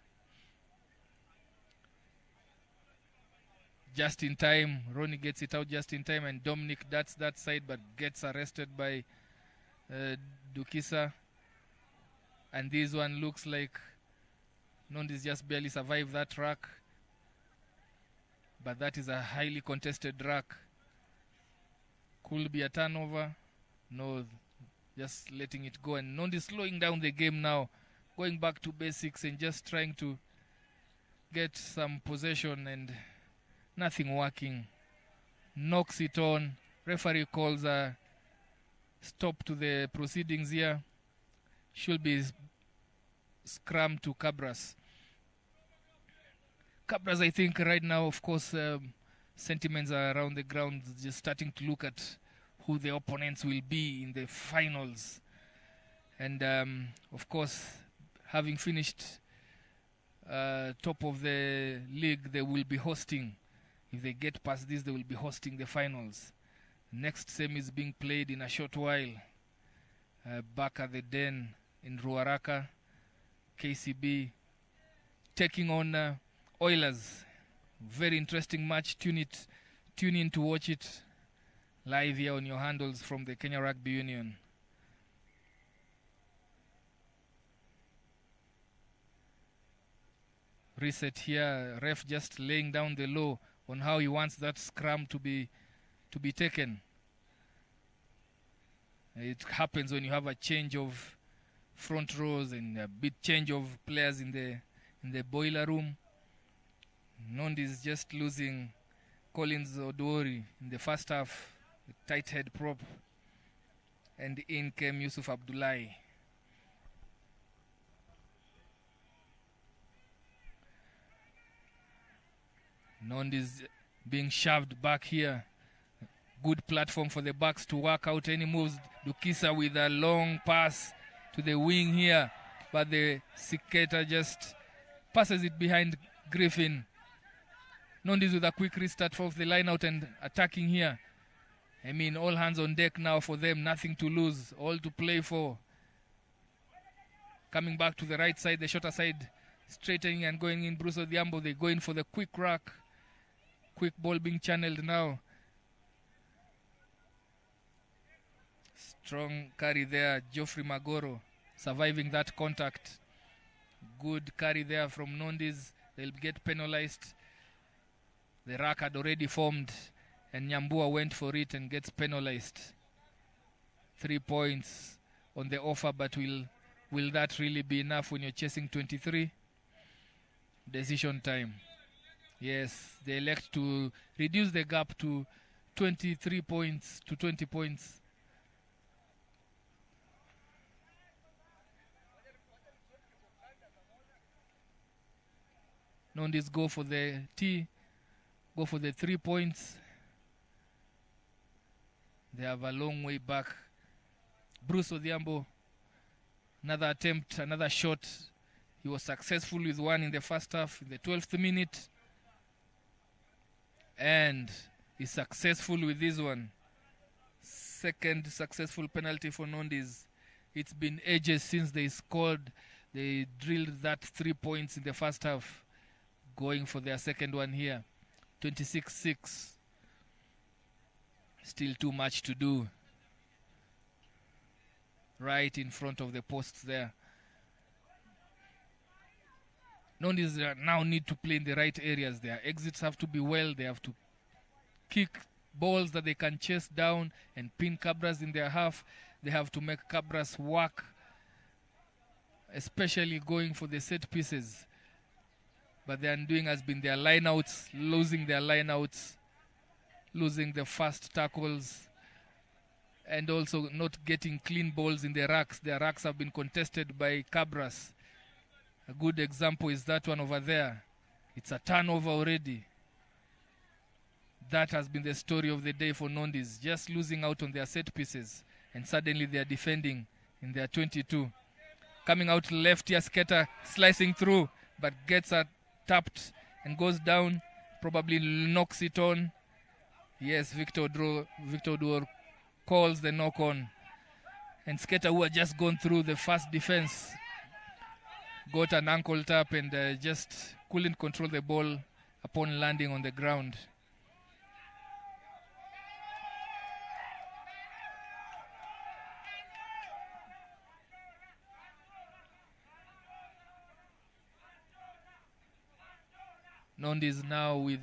S1: Just in time, Ronnie gets it out just in time, and Dominic darts that side but gets arrested by Dukisa. And this one looks like Nondies just barely survived that rack. But that is a highly contested rack. Could be a turnover. No, just letting it go. And Nondies slowing down the game now, going back to basics and just trying to get some possession, and nothing working. Knocks it on. Referee calls a stop to the proceedings here. Should be scrum to Kabras. Kabras, I think right now, of course, sentiments are around the ground, just starting to look at who the opponents will be in the finals. And of course, having finished top of the league, they will be hosting. If they get past this, they will be hosting the finals. Next semi is being played in a short while. Back at the Den in Ruaraka. KCB taking on Oilers. Very interesting match. Tune in to watch it live here on your handles from the Kenya Rugby Union. Reset here. Ref just laying down the law on how he wants that scrum to be taken. It happens when you have a change of front rows and a bit change of players in the boiler room. Nondies just losing Collins Odori in the first half, the tight head prop, and in came Yusuf Abdullahi. Nondies being shoved back here. Good platform for the backs to work out any moves. Dukisa with a long pass to the wing here, but the Siketa just passes it behind Griffin. Nondies with a quick restart of the line out and attacking here. I mean, all hands on deck now for them, nothing to lose, all to play for. Coming back to the right side, the shorter side, straightening and going in. Bruce Odhiambo, they go in for the quick rack. Quick ball being channeled now. Strong carry there, Geoffrey Magoro surviving that contact. Good carry there from Nondies. They'll get penalized. The rack had already formed and Nyambua went for it and gets penalized. 3 points on the offer, but will that really be enough when you're chasing 23? Decision time. Yes, they elect to reduce the gap to 23 points to 20 points. Nondies go for the go for the 3 points. They have a long way back. Bruce Odhiambo, another attempt, another shot. He was successful with one in the first half, in the 12th minute. And he's successful with this one. Second successful penalty for Nondies. It's been ages since they scored. They drilled that 3 points in the first half. Going for their second one here. 26-6. Still too much to do. Right in front of the posts there. Nondies now need to play in the right areas. Their exits have to be well. They have to kick balls that they can chase down and pin Kabras in their half. They have to make Kabras work, especially going for the set pieces. But their undoing has been their lineouts, losing their lineouts, losing the fast tackles, and also not getting clean balls in the racks. Their racks have been contested by Kabras. A good example is that one over there. It's a turnover already. That has been the story of the day for Nondies, just losing out on their set pieces. And suddenly they are defending in their 22. Coming out left here, Sketa slicing through. but gets tapped and goes down, probably knocks it on. Yes, Victor Duor calls the knock on. And Skater, who had just gone through the first defense, got an ankle tap and just couldn't control the ball upon landing on the ground. Nondies now with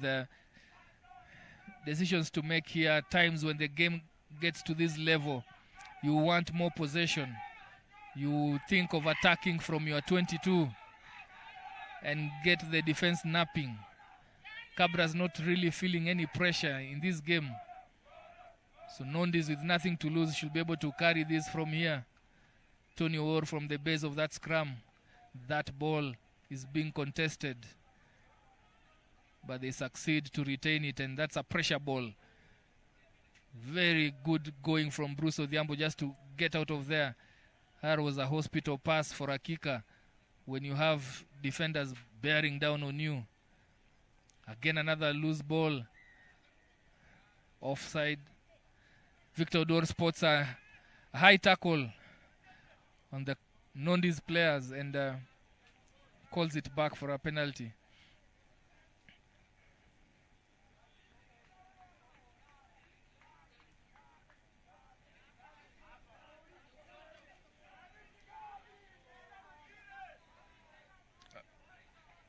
S1: decisions to make here. Times when the game gets to this level, you want more possession. You think of attacking from your 22 and get the defense napping. Kabras not really feeling any pressure in this game. So Nondies with nothing to lose should be able to carry this from here. Tony Orr from the base of that scrum. That ball is being contested, but they succeed to retain it, and that's a pressure ball. Very good going from Bruce Odhiambo just to get out of there. That was a hospital pass for a kicker when you have defenders bearing down on you. Again, another loose ball. Offside. Victor Dor spots a high tackle on the Nondies players and calls it back for a penalty.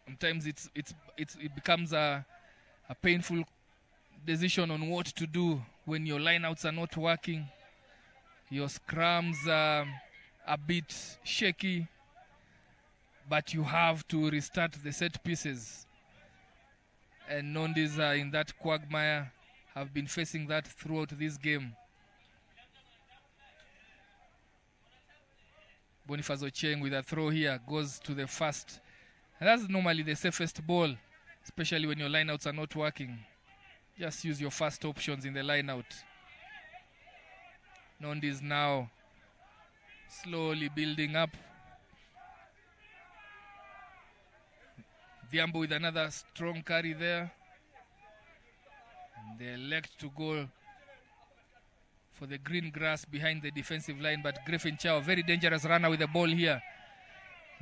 S1: Sometimes it becomes a painful decision on what to do when your lineouts are not working. Your scrums are a bit shaky, but you have to restart the set pieces. And Nondies are in that quagmire, have been facing that throughout this game. Boniface Ocheng with a throw here goes to the first. And that's normally the safest ball, especially when your lineouts are not working. Just use your first options in the lineout. Nondies now slowly building up. Diambo with another strong carry there. And they elect to go for the green grass behind the defensive line, but Griffin Chow, very dangerous runner with the ball here,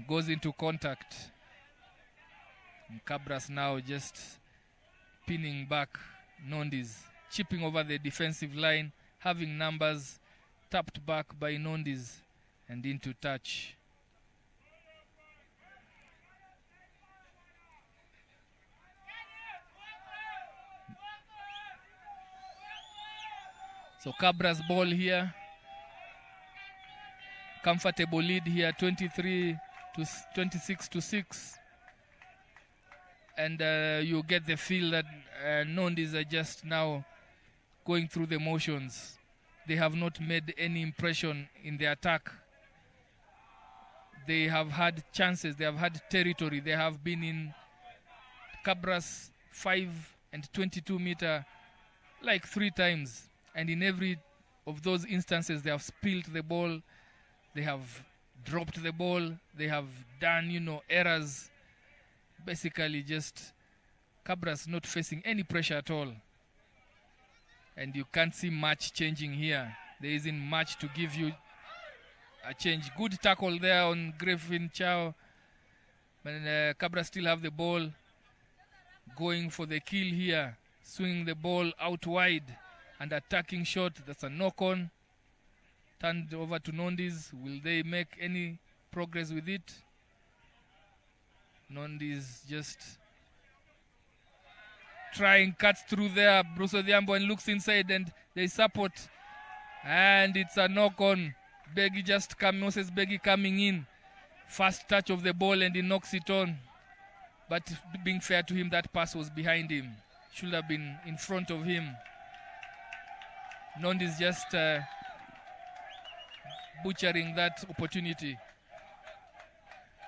S1: goes into contact. And Kabras now just pinning back Nondies, chipping over the defensive line, having numbers, tapped back by Nondies and into touch. So Kabras ball here. Comfortable lead here, 23 to 26 to 6. And you get the feel that Nondies are just now going through the motions. They have not made any impression in the attack. They have had chances, they have had territory. They have been in Kabras 5 and 22 meter like 3 times. And in every of those instances, they have spilled the ball. They have dropped the ball. They have done, errors. Basically just Kabras not facing any pressure at all. And you can't see much changing here. There isn't much to give you a change. Good tackle there on Griffin Chow. But Kabras still have the ball. Going for the kill here. Swinging the ball out wide. And attacking shot. That's a knock-on. Turned over to Nondies. Will they make any progress with it? Nondies just trying, cuts through there. Bruce Odhiambo and looks inside and they support. And it's a knock-on. Moses Beggy coming in. First touch of the ball and he knocks it on. But being fair to him, that pass was behind him. Should have been in front of him. Nondies just butchering that opportunity.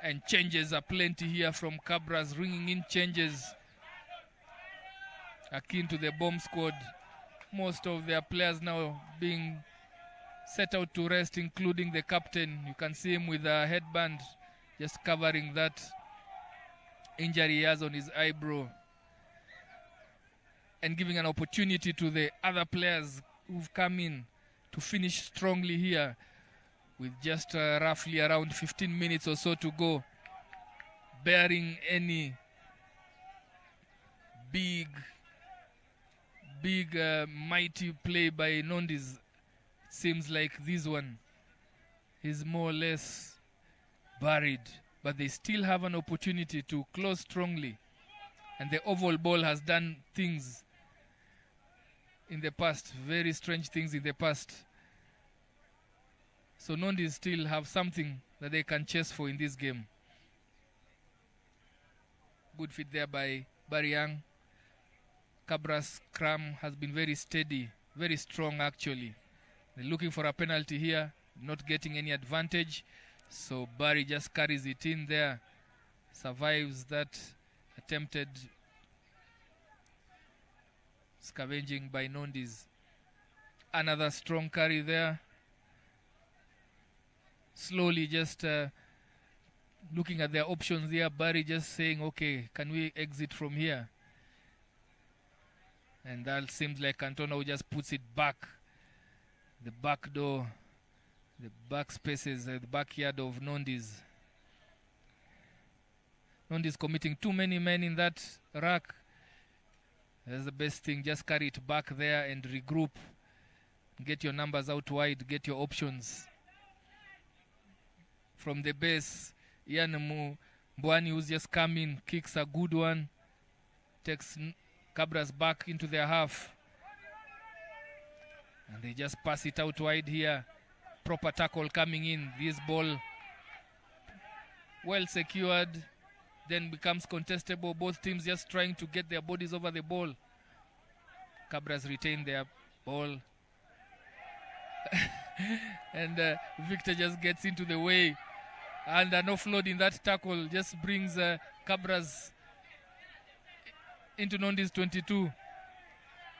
S1: And changes are plenty here from Kabras, ringing in changes akin to the bomb squad. Most of their players now being set out to rest, including the captain. You can see him with a headband just covering that injury he has on his eyebrow, and giving an opportunity to the other players who've come in to finish strongly here with just roughly around 15 minutes or so to go, bearing any big mighty play by Nondies. It seems like this one is more or less buried, but they still have an opportunity to close strongly, and the oval ball has done things in the past, very strange things in the past. So Nondies still have something that they can chase for in this game. Good fit there by Barry Young. Kabras Scrum has been very steady, very strong actually. They're looking for a penalty here, not getting any advantage. So Barry just carries it in there, survives that attempted scavenging by Nondies. Another strong carry there. Slowly just looking at their options here. Barry just saying, okay, can we exit from here? And that seems like Cantona who just puts it back. The back door, the back spaces, the backyard of Nondies. Nondies committing too many men in that rack. That's the best thing. Just carry it back there and regroup. Get your numbers out wide. Get your options. From the base, Ian Mbwani, who's just come in, kicks a good one. Takes Kabras back into their half. And they just pass it out wide here. Proper tackle coming in. This ball well secured. Then becomes contestable. Both teams just trying to get their bodies over the ball. Kabras retain their ball. And Victor just gets into the way. And an offload in that tackle just brings Kabras into Nondies 22.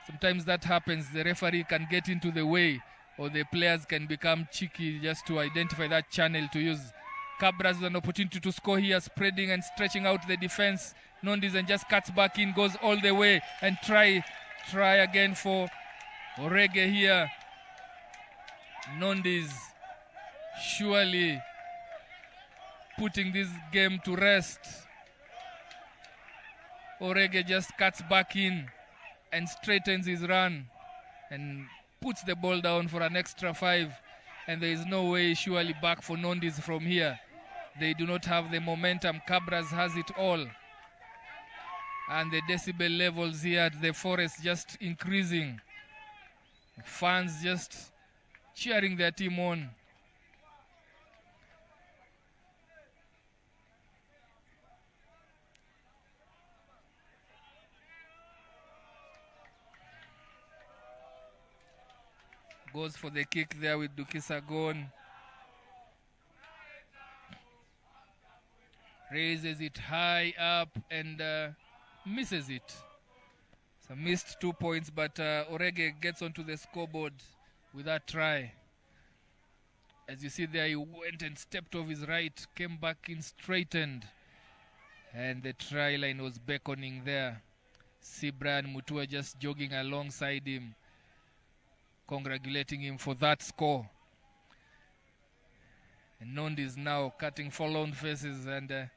S1: Sometimes that happens. The referee can get into the way, or the players can become cheeky just to identify that channel to use. Kabras with an opportunity to score here, spreading and stretching out the defense. Nondies and just cuts back in, goes all the way and try again for Orege here. Nondies surely putting this game to rest. Orege just cuts back in and straightens his run and puts the ball down for an extra 5. And there is no way surely back for Nondies from here. They do not have the momentum. Kabras has it all. And the decibel levels here at the Forest just increasing. Fans just cheering their team on. Goes for the kick there with Dukisa gone. Raises it high up and misses it. So missed 2 points, but Orege gets onto the scoreboard with that try. As you see there, he went and stepped off his right, came back in, straightened, and the try line was beckoning there. See Brian Mutua just jogging alongside him, congratulating him for that score. And Nondies now cutting forlorn faces, and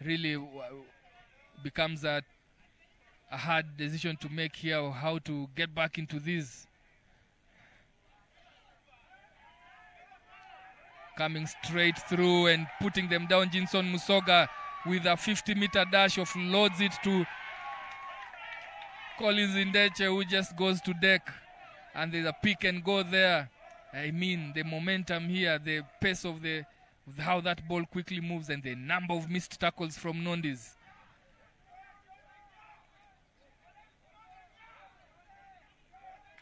S1: really becomes a hard decision to make here, how to get back into this. Coming straight through and putting them down. Jinson Musoga with a 50-meter dash offloads it to Collins Indeche, who just goes to deck. And there's a pick and go there. I mean, the momentum here, the pace of how that ball quickly moves, and the number of missed tackles from Nondies.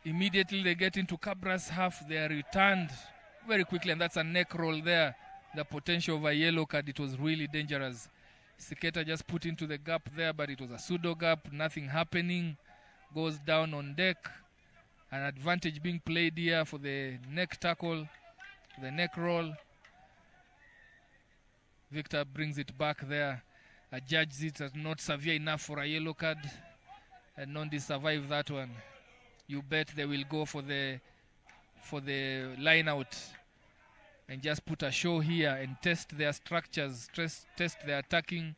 S1: Immediately they get into Kabras half, they are returned very quickly, and that's a neck roll there. The potential of a yellow card, it was really dangerous. Siketa just put into the gap there, but it was a pseudo gap, nothing happening. Goes down on deck. An advantage being played here for the neck tackle, the neck roll. Victor brings it back there. judged it as not severe enough for a yellow card, and Nondies survive that one. You bet they will go for the line out and just put a show here and test their structures, test their attacking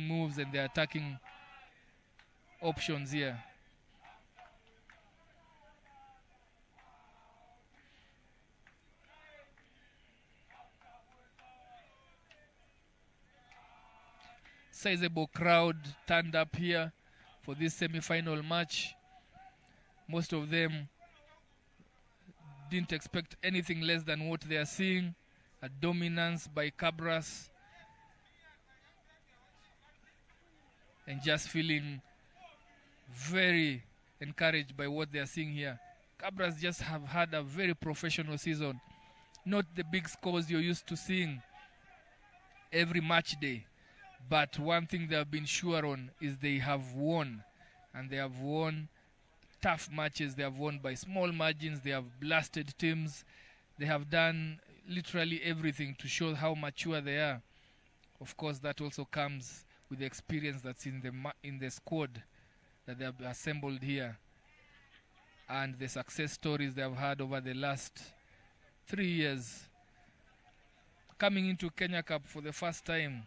S1: moves and their attacking options here. Sizable crowd turned up here for this semi-final match. Most of them didn't expect anything less than what they are seeing. A dominance by Kabras. And just feeling very encouraged by what they are seeing here. Kabras just have had a very professional season. Not the big scores you're used to seeing every match day. But one thing they have been sure on is they have won. And they have won tough matches. They have won by small margins. They have blasted teams. They have done literally everything to show how mature they are. Of course, that also comes with the experience that's in the squad that they have assembled here. And the success stories they have had over the last 3 years. Coming into Kenya Cup for the first time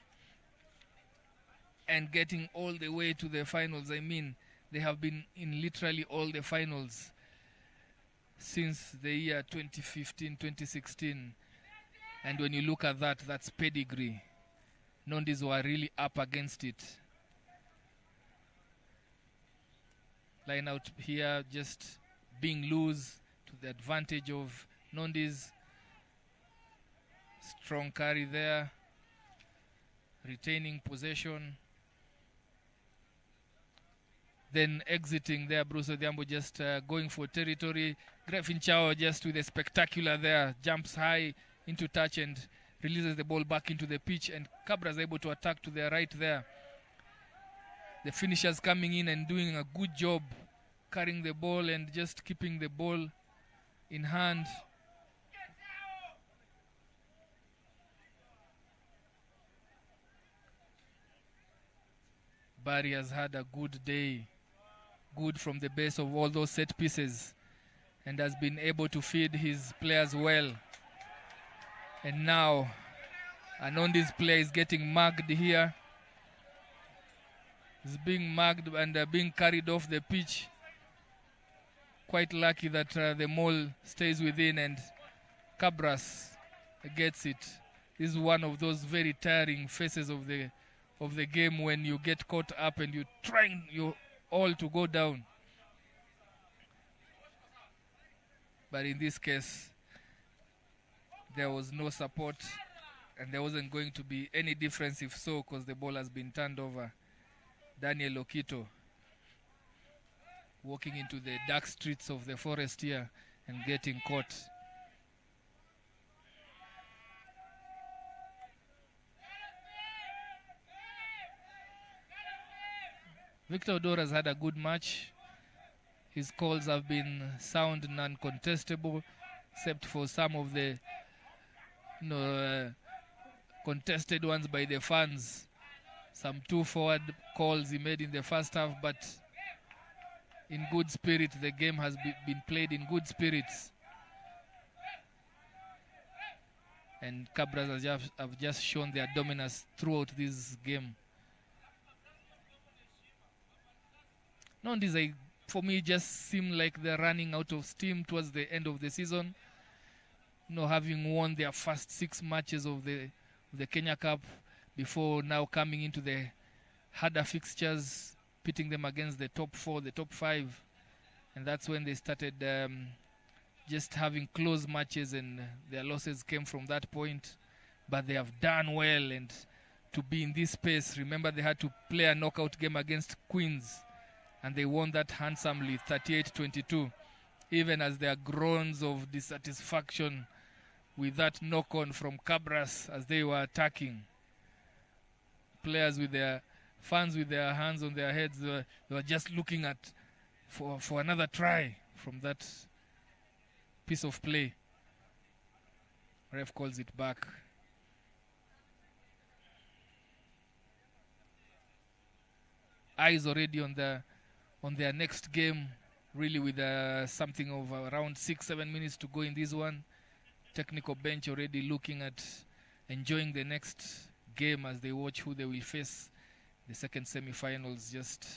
S1: and getting all the way to the finals. I mean, they have been in literally all the finals since the year 2015, 2016. And when you look at that, that's pedigree. Nondies were really up against it. Line out here, just being loose to the advantage of Nondies. Strong carry there. Retaining possession. Then exiting there, Bruce Odhiambo just going for territory. Griffin Chao just with a spectacular there. Jumps high into touch and releases the ball back into the pitch. And Kabras able to attack to their right there. The finishers coming in and doing a good job carrying the ball and just keeping the ball in hand. Barry has had a good day. Good from the base of all those set pieces. And has been able to feed his players well. And now, Nondies player is getting mugged here. He's being mugged and being carried off the pitch. Quite lucky that the mole stays within and Kabras gets it. This is one of those very tiring phases of the game when you get caught up and you're trying you all to go down. But in this case, there was no support and there wasn't going to be any difference if so, because the ball has been turned over. Daniel Okito walking into the dark streets of the forest here and getting caught. Victor Odor has had a good match. His calls have been sound and uncontestable, except for some of the contested ones by the fans. Some 2 forward calls he made in the first half, but in good spirit. The game has been played in good spirits. And Kabras have just shown their dominance throughout this game. Nondies, for me, just seem like they're running out of steam towards the end of the season. Having won their first 6 matches of the Kenya Cup before now coming into the harder fixtures, pitting them against the top 4, the top 5. And that's when they started just having close matches, and their losses came from that point. But they have done well, and to be in this space, remember they had to play a knockout game against Queens. And they won that handsomely, 38-22. Even as there are groans of dissatisfaction with that knock-on from Kabras as they were attacking. Players with their fans with their hands on their heads, they were just looking at for another try from that piece of play. Ref calls it back. eyes already on their next game, really with something of around 6-7 minutes to go in this one. Technical bench already looking at enjoying the next game as they watch who they will face. The second semi-finals, just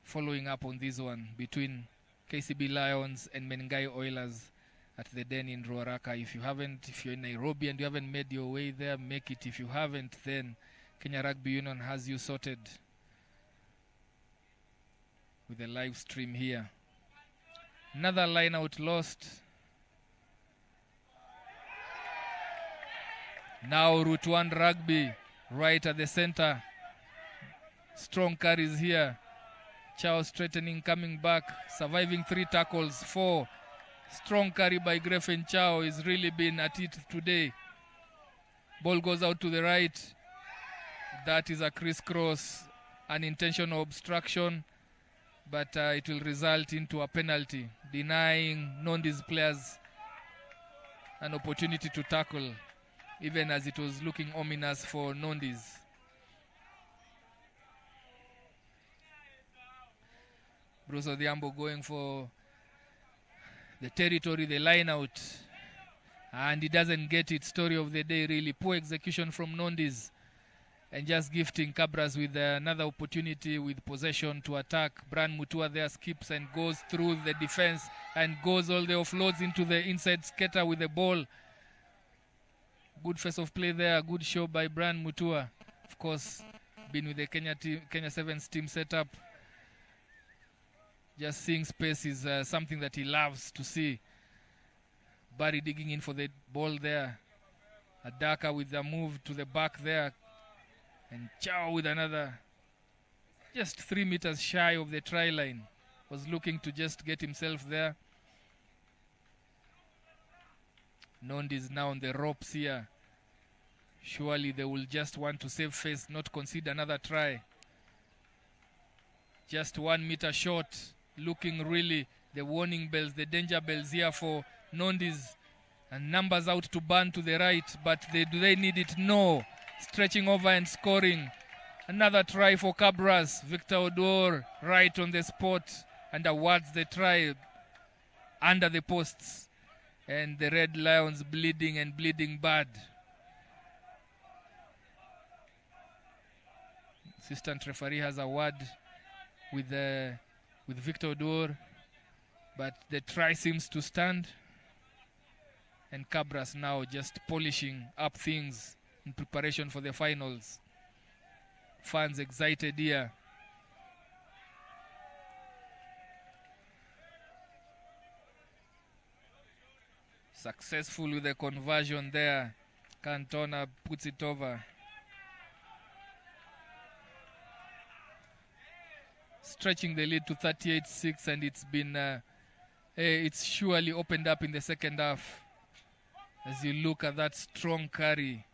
S1: following up on this one between KCB Lions and Menengai Oilers at the Den in Ruaraka. If you're in Nairobi and you haven't made your way there, make it. If you haven't, then Kenya Rugby Union has you sorted with a live stream here. Another line out lost. Now Route 1 Rugby right at the center. Strong carries here. Chow straightening, coming back, surviving 3 tackles, 4. Strong carry by Griffin Chow. He's really been at it today. Ball goes out to the right. That is a crisscross, unintentional obstruction, but it will result into a penalty, denying Nondies players an opportunity to tackle, even as it was looking ominous for Nondies. Bruce Odhiambo going for the territory, the line out, and he doesn't get it. Story of the day, really. Poor execution from Nondies, and just gifting Kabras with another opportunity with possession to attack. Bran Mutua there skips and goes through the defense and goes all the offloads into the inside skater with the ball. Good face of play there, good show by Bran Mutua. Of course, been with the Kenya Sevens team setup. Just seeing space is something that he loves to see. Barry digging in for the ball there. Adaka with the move to the back there. And Chow with another, just 3 meters shy of the try line. Was looking to just get himself there. Nondies now on the ropes here. Surely they will just want to save face, not concede another try. Just 1 meter short. Looking really the warning bells, the danger bells here for Nondies. And numbers out to burn to the right, but do they need it? No. Stretching over and scoring. Another try for Kabras. Victor Odor right on the spot and awards the try under the posts. And the Red Lions bleeding and bleeding bad. Assistant referee has a word with Victor Odor, but the try seems to stand. And Kabras now just polishing up things in preparation for the finals. Fans excited here. Successful with the conversion there. Cantona puts it over. Stretching the lead to 38-6, and it's been it's surely opened up in the second half. As you look at that strong carry,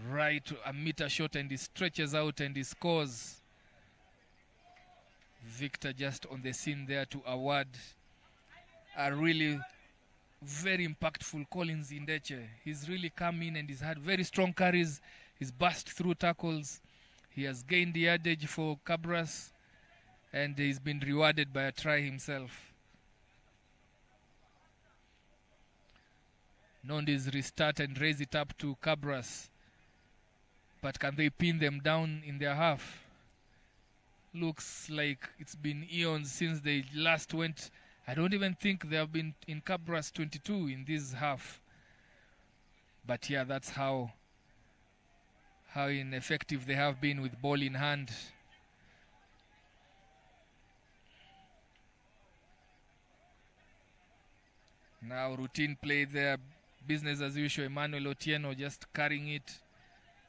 S1: right a meter short, and he stretches out and he scores. Victor just on the scene there to award a really very impactful Collins Indeche. He's really come in and he's had very strong carries. He's burst through tackles. He has gained the yardage for Kabras, and he's been rewarded by a try himself. Nondies restart and raise it up to Kabras. But can they pin them down in their half? Looks like it's been eons since they last went. I don't even think they have been in Kabras 22 in this half. But yeah, that's how ineffective they have been with ball in hand. Now routine play there. Business as usual. Emmanuel Otieno just carrying it.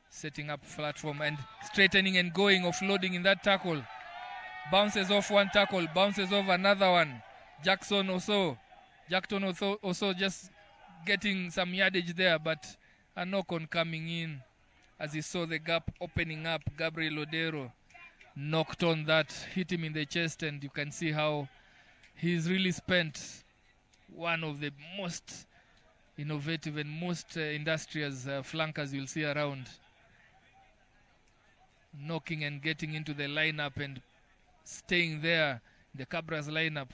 S1: Setting up platform and straightening and going, offloading in that tackle. Bounces off one tackle, bounces off another one. Jackton also just getting some yardage there, but a knock-on coming in. As he saw the gap opening up, Gabriel Odero knocked on that, hit him in the chest, and you can see how he's really spent one of the most innovative and most industrious flankers you'll see around. knocking and getting into the lineup and staying there, the Kabras lineup.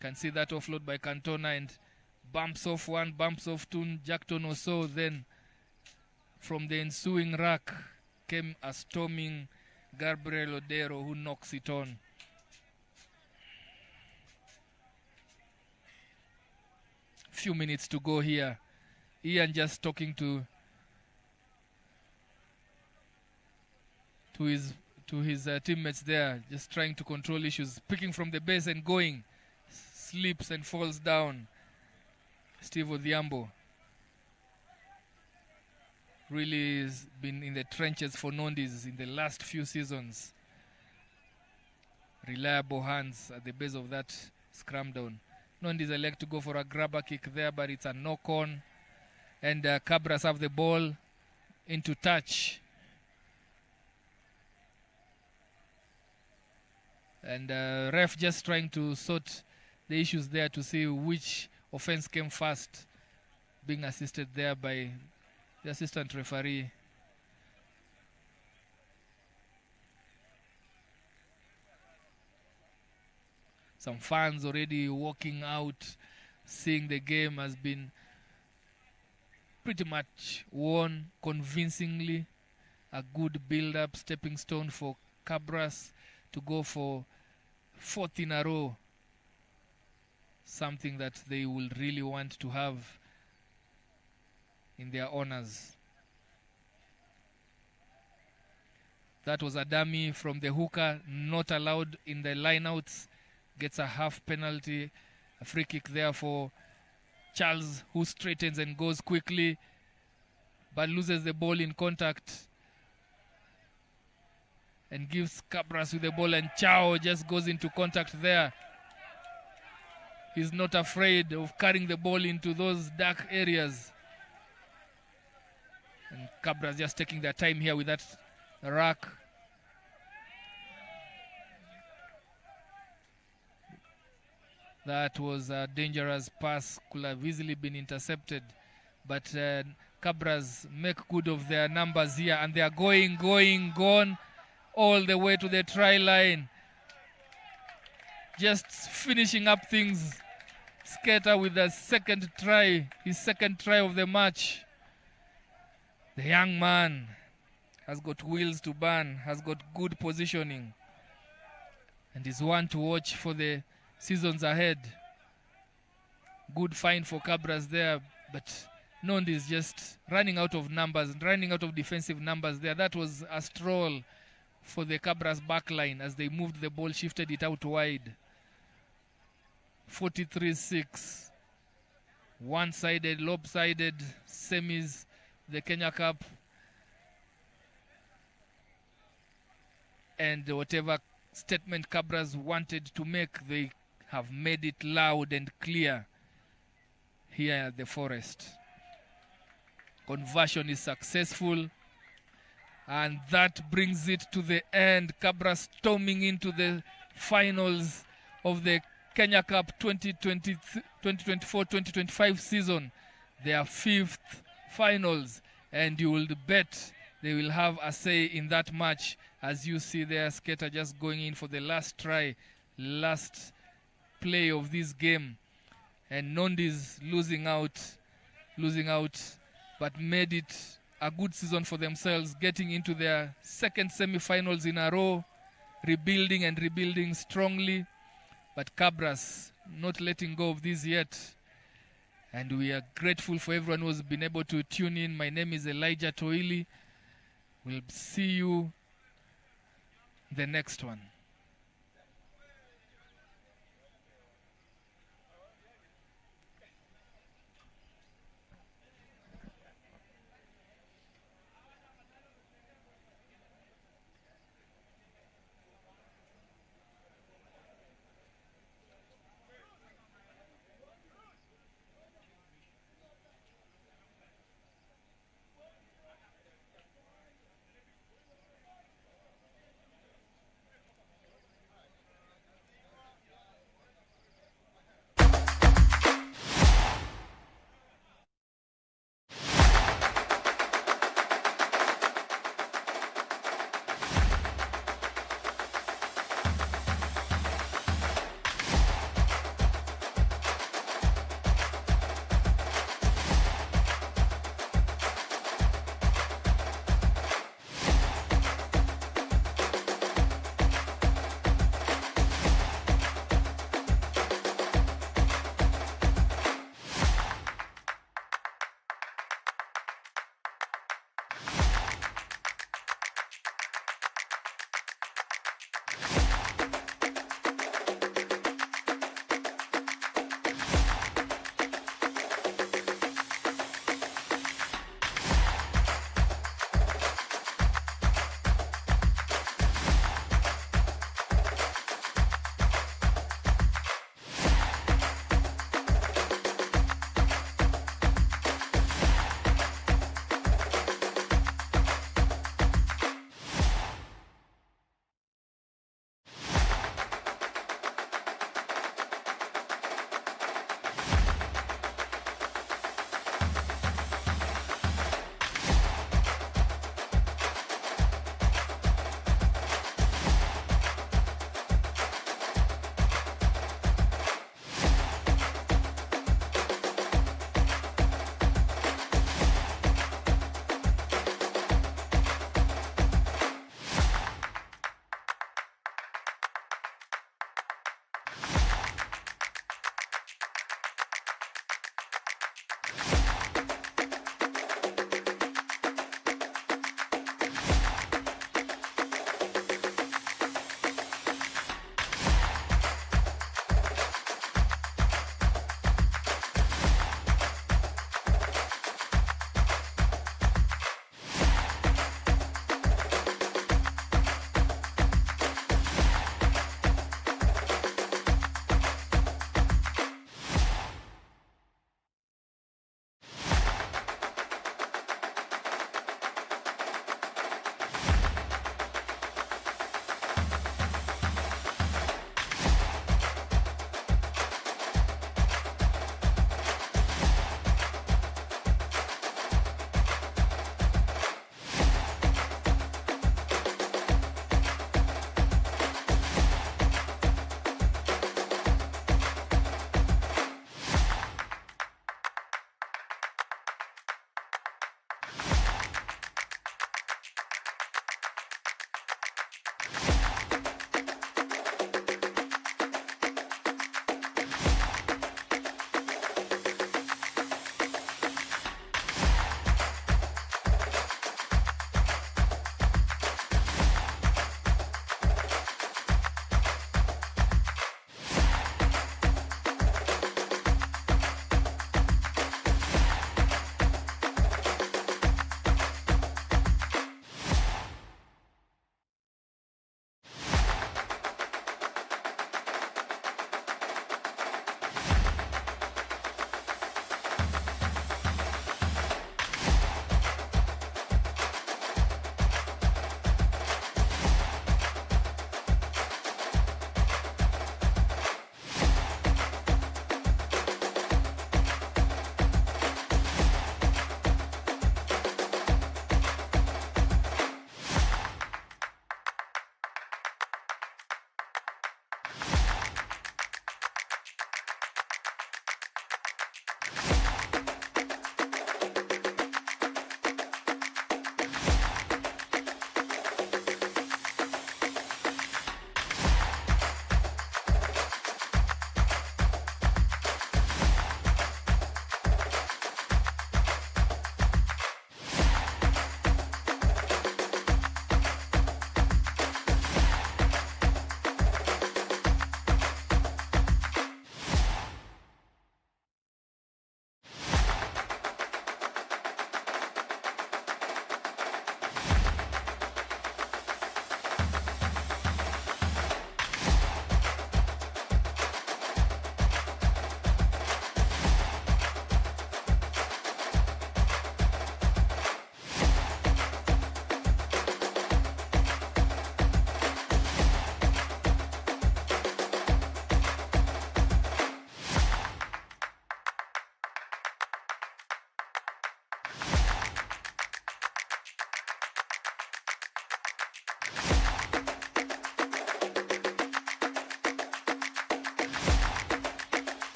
S1: Can see that offload by Cantona and bumps off one, bumps off two, Jackton or so. Then from the ensuing rack came a storming Gabriel Odero who knocks it on. Few minutes to go here. Ian just talking to his teammates there, just trying to control issues, picking from the base and going. Slips and falls down. Steve Odhiambo really has been in the trenches for Nondies in the last few seasons. Reliable hands at the base of that scrum down. Nondies elect to go for a grabber kick there, but it's a knock-on. And Kabras have the ball into touch. And ref just trying to sort the issues there to see which offense came first, being assisted there by the assistant referee. Some fans already walking out, seeing the game has been pretty much won convincingly. A good build-up, stepping stone for Kabras to go for 4th in a row. Something that they will really want to have in their honors. That was a dummy from the hooker, not allowed in the lineouts. Gets a half penalty, a free kick there for Charles, who straightens and goes quickly, but loses the ball in contact and gives Kabras with the ball, and Chao just goes into contact there. He's not afraid of carrying the ball into those dark areas. And Kabras just taking their time here with that rack. That was a dangerous pass, could have easily been intercepted. But Kabras make good of their numbers here, and they are gone all the way to the try line. Just finishing up things. Skater with the second try, his second try of the match. The young man has got wheels to burn, has got good positioning, and is one to watch for the seasons ahead. Good find for Kabras there, but Nondies just running out of numbers, running out of defensive numbers there. That was a stroll for the Kabras backline as they moved the ball, shifted it out wide. 43-6. One-sided, lopsided semis, the Kenya Cup. And whatever statement Kabras wanted to make, they have made it loud and clear here at the Forest. Conversion is successful, and that brings it to the end. Kabras storming into the finals of the Kenya Cup 2024-2025 season. Their 5th finals, and you will bet they will have a say in that match, as you see there, Skater just going in for the last try, last play of this game. And Nondies losing out, but made it a good season for themselves, getting into their 2nd semi-finals in a row, rebuilding strongly. But Kabras not letting go of this yet. And we are grateful for everyone who's been able to tune in. My name is Elijah Toili. We'll see you the next one.